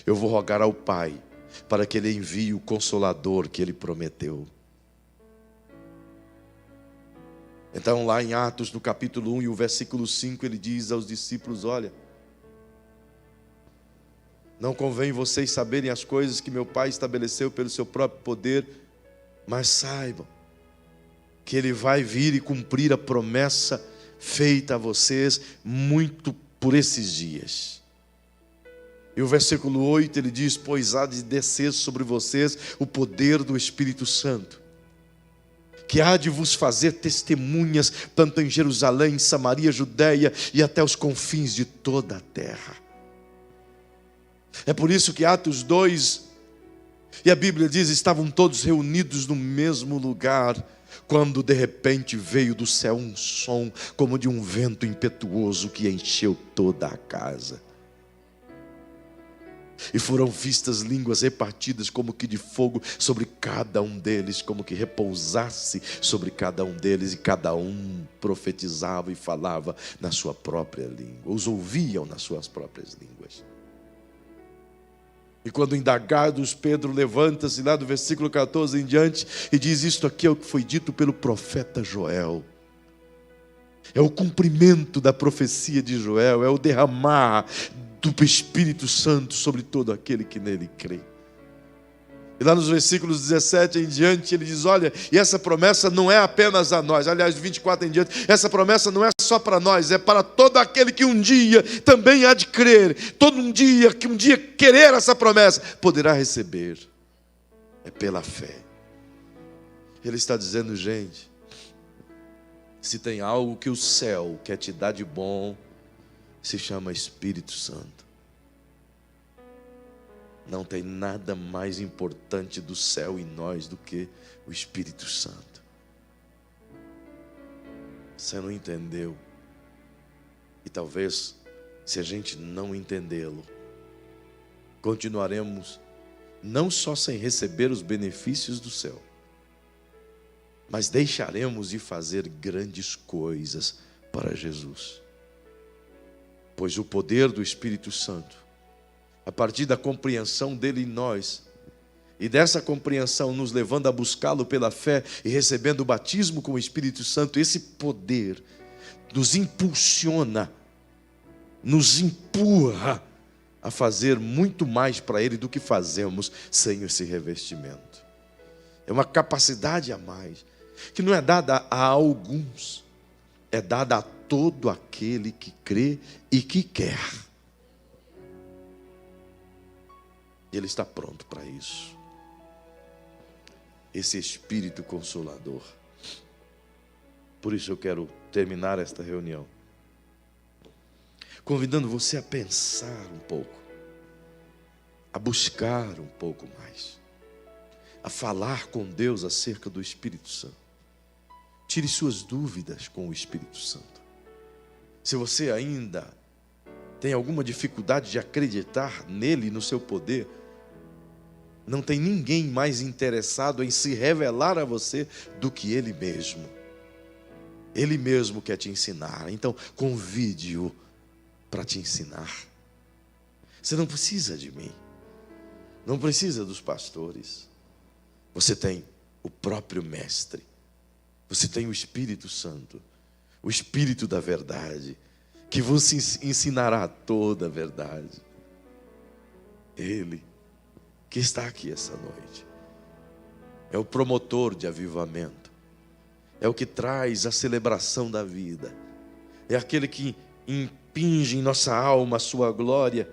eu vou rogar ao Pai para que ele envie o Consolador que ele prometeu. Então lá em Atos, no capítulo 1 e o versículo 5, ele diz aos discípulos: olha, não convém vocês saberem as coisas que meu Pai estabeleceu pelo seu próprio poder, mas saibam que ele vai vir e cumprir a promessa feita a vocês muito por esses dias. E o versículo 8 ele diz: pois há de descer sobre vocês o poder do Espírito Santo, que há de vos fazer testemunhas, tanto em Jerusalém, Samaria, Judeia e até os confins de toda a terra. É por isso que Atos 2, e a Bíblia diz, estavam todos reunidos no mesmo lugar, quando de repente veio do céu um som, como de um vento impetuoso, que encheu toda a casa. E foram vistas línguas repartidas como que de fogo sobre cada um deles, como que repousasse sobre cada um deles, e cada um profetizava e falava na sua própria língua, os ouviam nas suas próprias línguas. E quando indagados, Pedro levanta-se lá do versículo 14 em diante e diz: isto aqui é o que foi dito pelo profeta Joel. É o cumprimento da profecia de Joel, é o derramar do Espírito Santo sobre todo aquele que nele crê. E lá nos versículos 17 em diante ele diz: olha, e essa promessa não é apenas a nós, aliás, 24 em diante, essa promessa não é só para nós, é para todo aquele que um dia também há de crer, todo um dia que um dia querer essa promessa, poderá receber. É pela fé. Ele está dizendo: gente, se tem algo que o céu quer te dar de bom, se chama Espírito Santo. Não tem nada mais importante do céu em nós do que o Espírito Santo. Você não entendeu. E talvez, se a gente não entendê-lo, continuaremos não só sem receber os benefícios do céu, mas deixaremos de fazer grandes coisas para Jesus. Pois o poder do Espírito Santo, a partir da compreensão dele em nós, e dessa compreensão nos levando a buscá-lo pela fé e recebendo o batismo com o Espírito Santo, esse poder nos impulsiona, nos empurra a fazer muito mais para ele do que fazemos sem esse revestimento. É uma capacidade a mais, que não é dada a alguns, é dada a todo aquele que crê e que quer. Ele está pronto para isso. Esse Espírito Consolador. Por isso eu quero terminar esta reunião convidando você a pensar um pouco, a buscar um pouco mais, a falar com Deus acerca do Espírito Santo. Tire suas dúvidas com o Espírito Santo. Se você ainda tem alguma dificuldade de acreditar nele e no seu poder, não tem ninguém mais interessado em se revelar a você do que ele mesmo. Ele mesmo quer te ensinar. Então, convide-o para te ensinar. Você não precisa de mim, não precisa dos pastores. Você tem o próprio Mestre. Você tem o Espírito Santo, o Espírito da verdade, que vos ensinará toda a verdade. Ele que está aqui essa noite é o promotor de avivamento, é o que traz a celebração da vida, é aquele que impinge em nossa alma a sua glória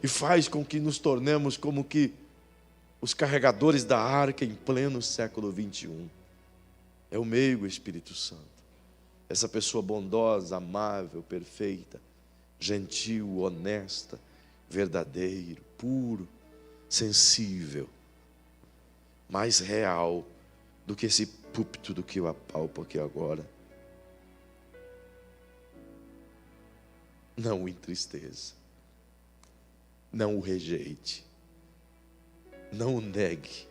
e faz com que nos tornemos como que os carregadores da arca em pleno século 21. É o meio Espírito Santo, essa pessoa bondosa, amável, perfeita, gentil, honesta, verdadeiro, puro, sensível, mais real do que esse púlpito do que eu apalpo aqui agora. Não o entristeça, não o rejeite, não o negue,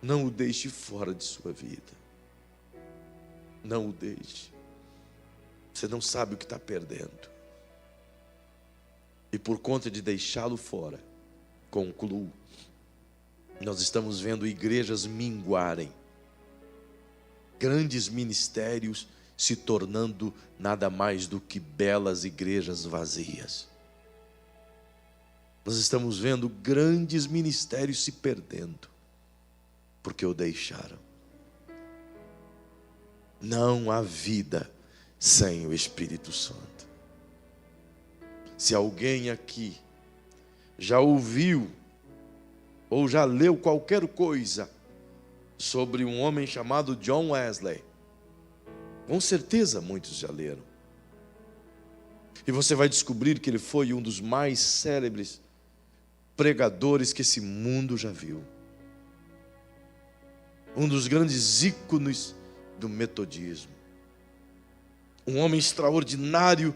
não o deixe fora de sua vida, não o deixe. Você não sabe o que está perdendo, e por conta de deixá-lo fora, concluo, nós estamos vendo igrejas minguarem, grandes ministérios se tornando nada mais do que belas igrejas vazias. Nós estamos vendo grandes ministérios se perdendo, porque o deixaram. Não há vida sem o Espírito Santo. Se alguém aqui já ouviu ou já leu qualquer coisa sobre um homem chamado John Wesley, com certeza muitos já leram. E você vai descobrir que ele foi um dos mais célebres pregadores que esse mundo já viu. Um dos grandes ícones do metodismo. Um homem extraordinário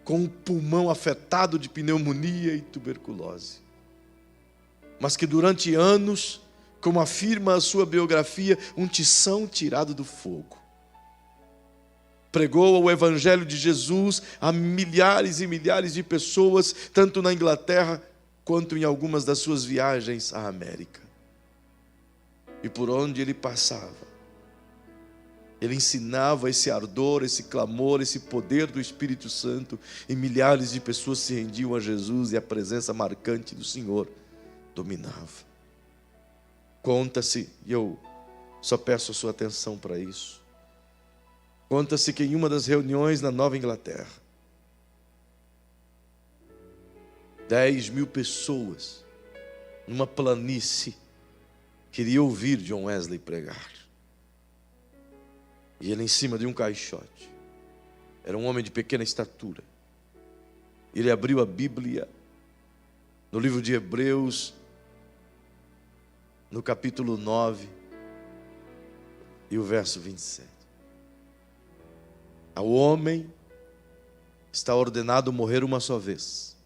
com o pulmão afetado de pneumonia e tuberculose. Mas que durante anos, como afirma a sua biografia, um tição tirado do fogo. Pregou o Evangelho de Jesus a milhares e milhares de pessoas, tanto na Inglaterra quanto em algumas das suas viagens à América. E por onde ele passava, ele ensinava esse ardor, esse clamor, esse poder do Espírito Santo, e milhares de pessoas se rendiam a Jesus, e a presença marcante do Senhor dominava. Conta-se, e eu só peço a sua atenção para isso, conta-se que em uma das reuniões na Nova Inglaterra, 10.000 pessoas, numa planície, queriam ouvir John Wesley pregar. E ele em cima de um caixote. Era um homem de pequena estatura. Ele abriu a Bíblia no livro de Hebreus, no capítulo 9 e o verso 27. Ao homem está ordenado morrer uma só vez,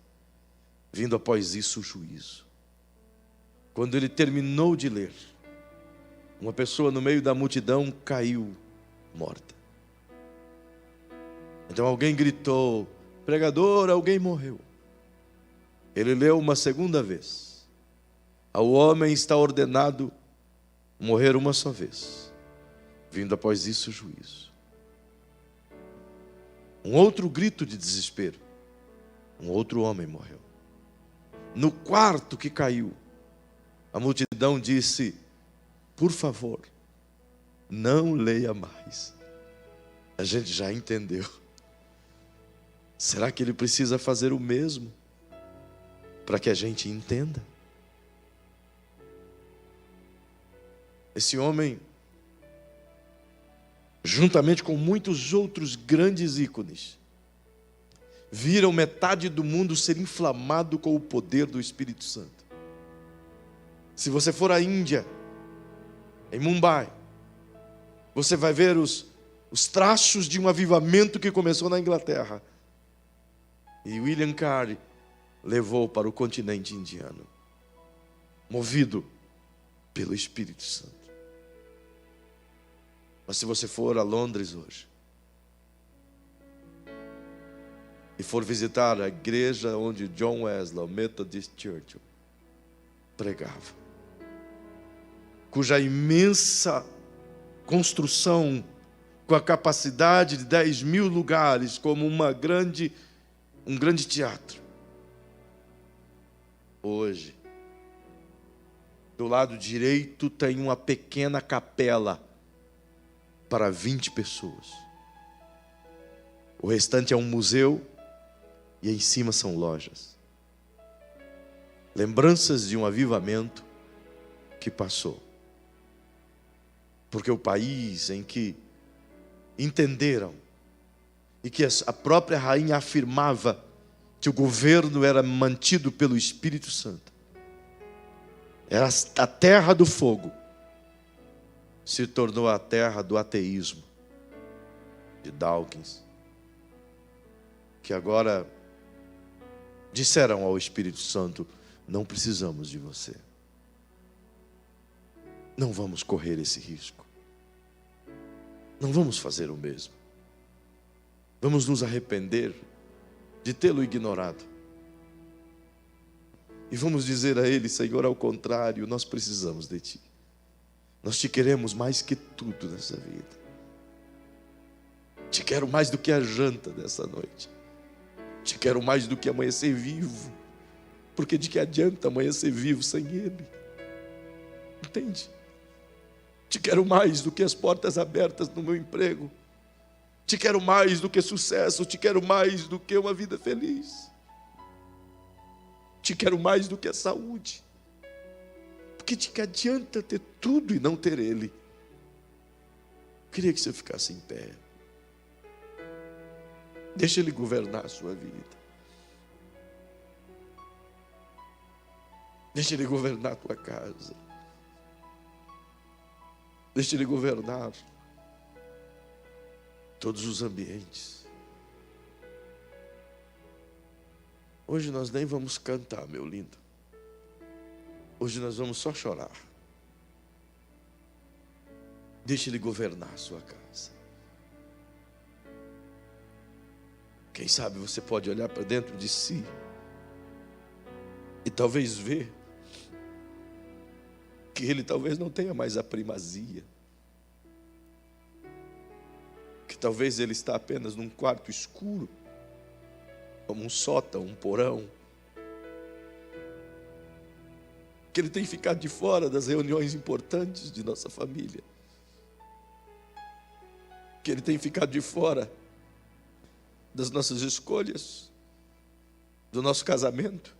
vindo após isso o juízo. Quando ele terminou de ler, uma pessoa no meio da multidão caiu morta. Então alguém gritou: pregador, alguém morreu. Ele leu uma segunda vez: ao homem está ordenado morrer uma só vez, vindo após isso o juízo. Um outro grito de desespero: um outro homem morreu. No quarto que caiu, a multidão disse: por favor, não leia mais. A gente já entendeu. Será que ele precisa fazer o mesmo para que a gente entenda? Esse homem, juntamente com muitos outros grandes ícones, viram metade do mundo ser inflamado com o poder do Espírito Santo. Se você for à Índia, em Mumbai, você vai ver os traços de um avivamento que começou na Inglaterra. E William Carey levou para o continente indiano, movido pelo Espírito Santo. Mas se você for a Londres hoje e for visitar a igreja onde John Wesley, o Methodist Church, pregava, cuja imensa construção, com a capacidade de 10.000 lugares, como um grande teatro. Hoje, do lado direito tem uma pequena capela para 20 pessoas. O restante é um museu e em cima são lojas. Lembranças de um avivamento que passou. Porque o país em que entenderam e que a própria rainha afirmava que o governo era mantido pelo Espírito Santo, era a terra do fogo, se tornou a terra do ateísmo, de Dawkins, que agora disseram ao Espírito Santo: não precisamos de você. Não vamos correr esse risco. Não vamos fazer o mesmo. Vamos nos arrepender de tê-lo ignorado. E vamos dizer a Ele: Senhor, ao contrário, nós precisamos de Ti. Nós Te queremos mais que tudo nessa vida. Te quero mais do que a janta dessa noite. Te quero mais do que amanhecer vivo. Porque de que adianta amanhecer vivo sem Ele? Entende? Te quero mais do que as portas abertas no meu emprego. Te quero mais do que sucesso. Te quero mais do que uma vida feliz. Te quero mais do que a saúde. Porque de que adianta ter tudo e não ter Ele? Queria que você ficasse em pé. Deixa Ele governar a sua vida. Deixa Ele governar a tua casa. Deixa Ele governar todos os ambientes. Hoje nós nem vamos cantar, meu lindo. Hoje nós vamos só chorar. Deixa Ele governar a sua casa. Quem sabe você pode olhar para dentro de si e talvez ver que Ele talvez não tenha mais a primazia. Que talvez Ele está apenas num quarto escuro, como um sótão, um porão. Que Ele tem ficado de fora das reuniões importantes de nossa família. Que Ele tem ficado de fora das nossas escolhas, do nosso casamento,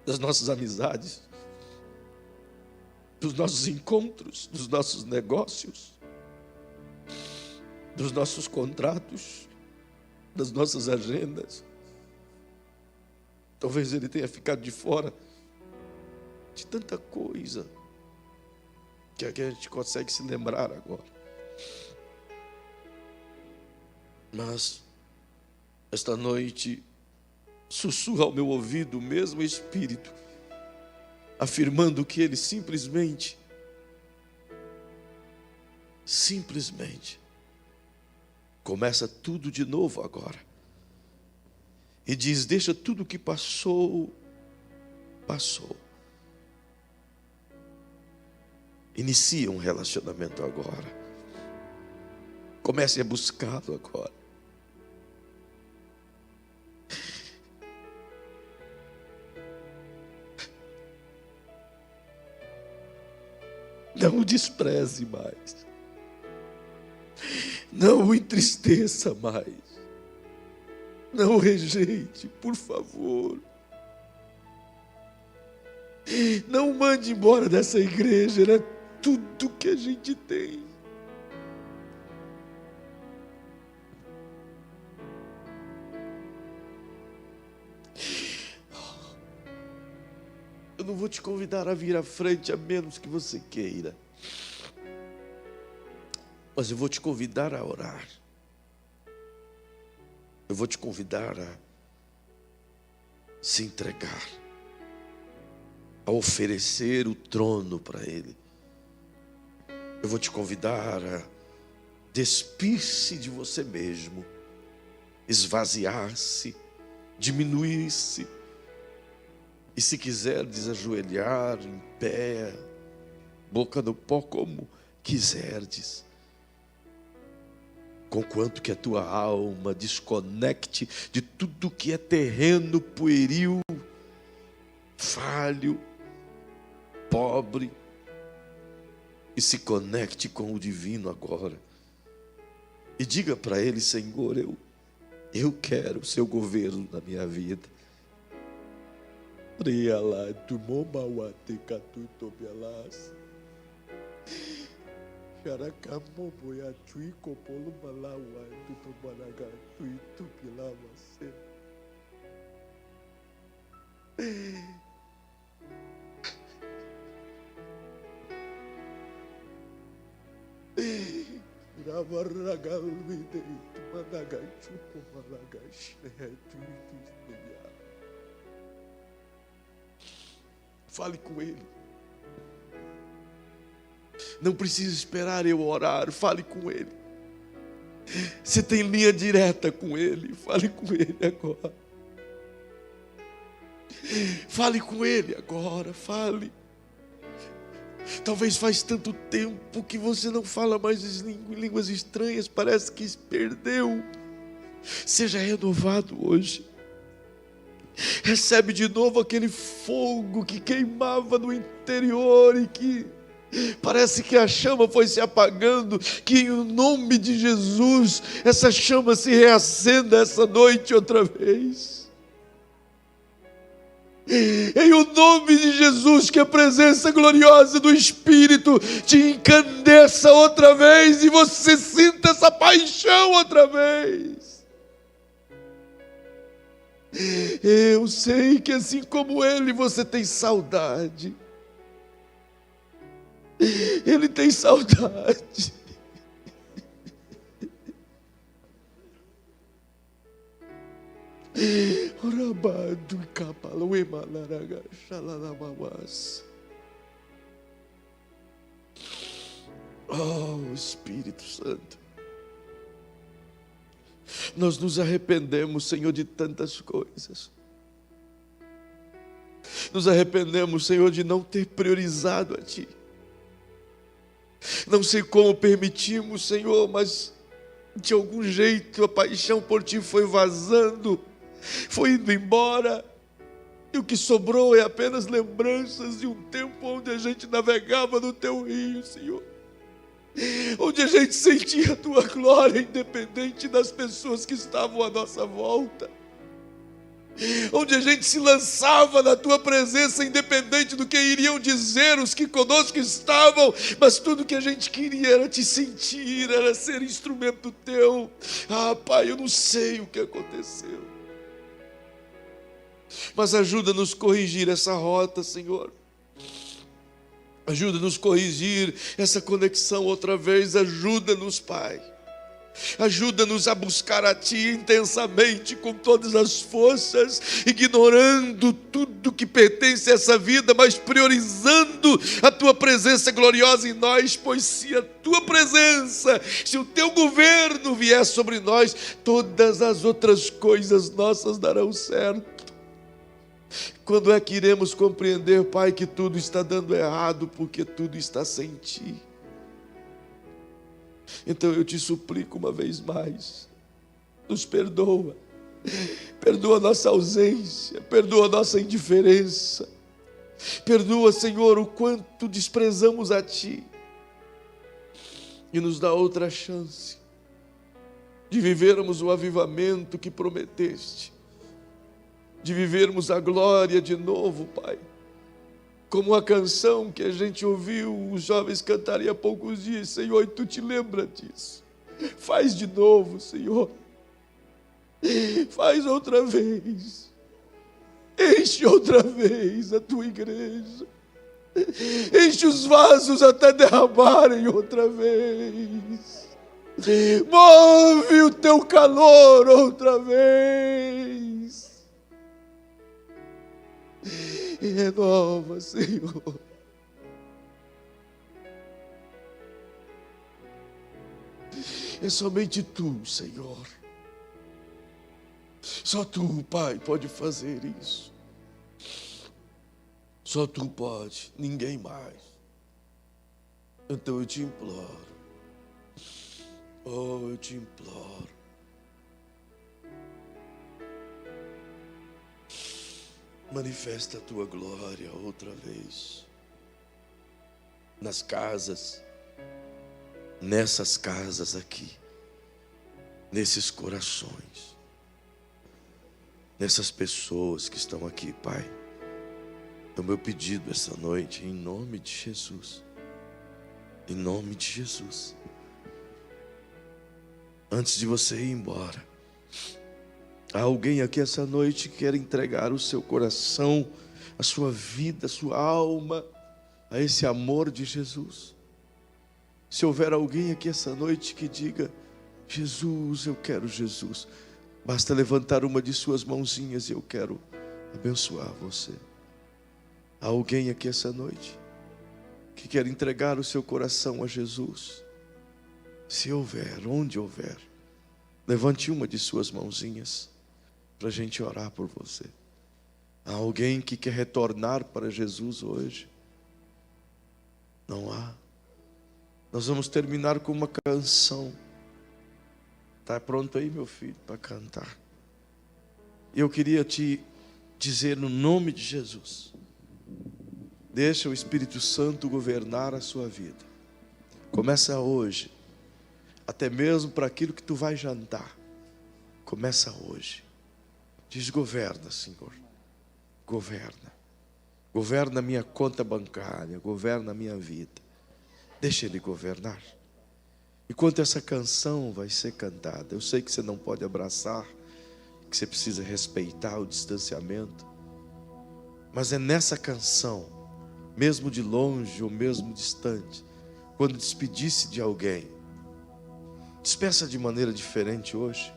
das nossas amizades, dos nossos encontros, dos nossos negócios, dos nossos contratos, das nossas agendas. Talvez Ele tenha ficado de fora de tanta coisa que a gente consegue se lembrar agora. Mas esta noite sussurra ao meu ouvido o mesmo Espírito, afirmando que Ele simplesmente começa tudo de novo agora. E diz: deixa tudo que passou. Inicia um relacionamento agora. Comece a buscá-lo agora. Não o despreze mais. Não o entristeça mais. Não o rejeite, por favor. Não o mande embora dessa igreja. Era tudo que a gente tem. Eu não vou te convidar a vir à frente, a menos que você queira. Mas eu vou te convidar a orar. Eu vou te convidar a se entregar, a oferecer o trono para Ele. Eu vou te convidar a despir-se de você mesmo, esvaziar-se, diminuir-se. E se quiser desajoelhar em pé, boca no pó, como quiserdes. Conquanto que a tua alma desconecte de tudo que é terreno, pueril, falho, pobre, e se conecte com o divino agora. E diga para Ele: Senhor, eu quero o seu governo na minha vida. Fale com Ele. Não precisa esperar eu orar. Fale com Ele. Você tem linha direta com Ele. Fale com Ele agora. Fale com Ele agora. Fale. Talvez faz tanto tempo que você não fala mais em línguas estranhas. Parece que se perdeu. Seja renovado hoje. Recebe de novo aquele fogo que queimava no interior e que parece que a chama foi se apagando. Que em nome de Jesus essa chama se reacenda essa noite outra vez. Em o nome de Jesus, que a presença gloriosa do Espírito te encandeça outra vez e você sinta essa paixão outra vez. Eu sei que assim como Ele, você tem saudade. Ele tem saudade. Orabado e capalo e malaraga xalalababas. Oh, Espírito Santo, nós nos arrependemos, Senhor, de tantas coisas. Nos arrependemos, Senhor, de não ter priorizado a Ti. Não sei como permitimos, Senhor, mas de algum jeito a paixão por Ti foi vazando, foi indo embora, e o que sobrou é apenas lembranças de um tempo onde a gente navegava no Teu rio, Senhor, onde a gente sentia a Tua glória independente das pessoas que estavam à nossa volta, onde a gente se lançava na Tua presença independente do que iriam dizer os que conosco estavam, mas tudo que a gente queria era Te sentir, era ser instrumento Teu. Ah, Pai, eu não sei o que aconteceu, mas ajuda-nos a corrigir essa rota, Senhor. Ajuda-nos a corrigir essa conexão outra vez. Ajuda-nos, Pai. Ajuda-nos a buscar a Ti intensamente, com todas as forças, ignorando tudo que pertence a essa vida, mas priorizando a Tua presença gloriosa em nós, pois se a Tua presença, se o Teu governo vier sobre nós, todas as outras coisas nossas darão certo. Quando é que iremos compreender, Pai, que tudo está dando errado, porque tudo está sem Ti? Então eu Te suplico uma vez mais, nos perdoa. Perdoa a nossa ausência, perdoa a nossa indiferença. Perdoa, Senhor, o quanto desprezamos a Ti. E nos dá outra chance de vivermos o avivamento que prometeste, de vivermos a glória de novo, Pai. Como a canção que a gente ouviu os jovens cantarem há poucos dias, Senhor, e Tu te lembra disso. Faz de novo, Senhor. Faz outra vez. Enche outra vez a Tua igreja. Enche os vasos até derramarem outra vez. Move o Teu calor outra vez. E renova, Senhor. É somente Tu, Senhor. Só Tu, Pai, pode fazer isso. Só Tu pode, ninguém mais. Então eu Te imploro. Oh, eu Te imploro. Manifesta a Tua glória outra vez. Nas casas, nessas casas aqui, nesses corações, nessas pessoas que estão aqui, Pai. É o meu pedido essa noite, em nome de Jesus. Em nome de Jesus. Antes de você ir embora, há alguém aqui essa noite que quer entregar o seu coração, a sua vida, a sua alma, a esse amor de Jesus. Se houver alguém aqui essa noite que diga: Jesus, eu quero Jesus, basta levantar uma de suas mãozinhas e eu quero abençoar você. Há alguém aqui essa noite que quer entregar o seu coração a Jesus? Se houver, onde houver, levante uma de suas mãozinhas para a gente orar por você. Há alguém que quer retornar para Jesus hoje? Não há? Nós vamos terminar com uma canção. Está pronto aí, meu filho, para cantar? Eu queria te dizer no nome de Jesus: deixa o Espírito Santo governar a sua vida. Começa hoje. Até mesmo para aquilo que tu vai jantar. Começa hoje. Desgoverna, Senhor. governa. Governa a minha conta bancária, governa a minha vida. Deixa Ele governar. Enquanto essa canção vai ser cantada, eu sei que você não pode abraçar, que você precisa respeitar o distanciamento, mas é nessa canção, mesmo de longe ou mesmo distante, quando despedisse de alguém, despeça de maneira diferente hoje.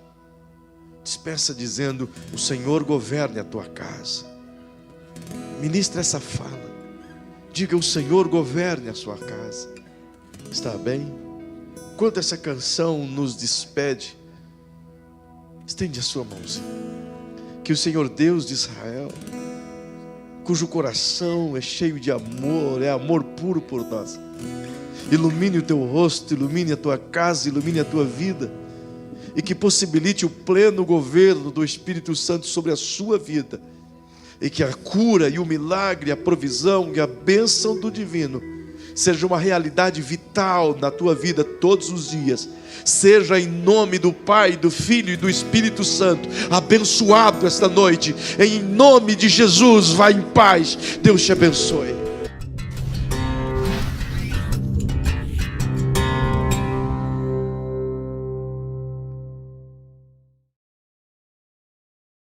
Despeça dizendo: o Senhor governe a tua casa. Ministra essa fala. Diga: o Senhor governe a sua casa. Está bem? Enquanto essa canção nos despede, estende a sua mãozinha. Que o Senhor Deus de Israel, cujo coração é cheio de amor, é amor puro por nós, ilumine o teu rosto, ilumine a tua casa, ilumine a tua vida, e que possibilite o pleno governo do Espírito Santo sobre a sua vida, e que a cura e o milagre, a provisão e a bênção do divino seja uma realidade vital na tua vida todos os dias. Seja em nome do Pai, do Filho e do Espírito Santo abençoado esta noite, em nome de Jesus. Vá em paz, Deus te abençoe.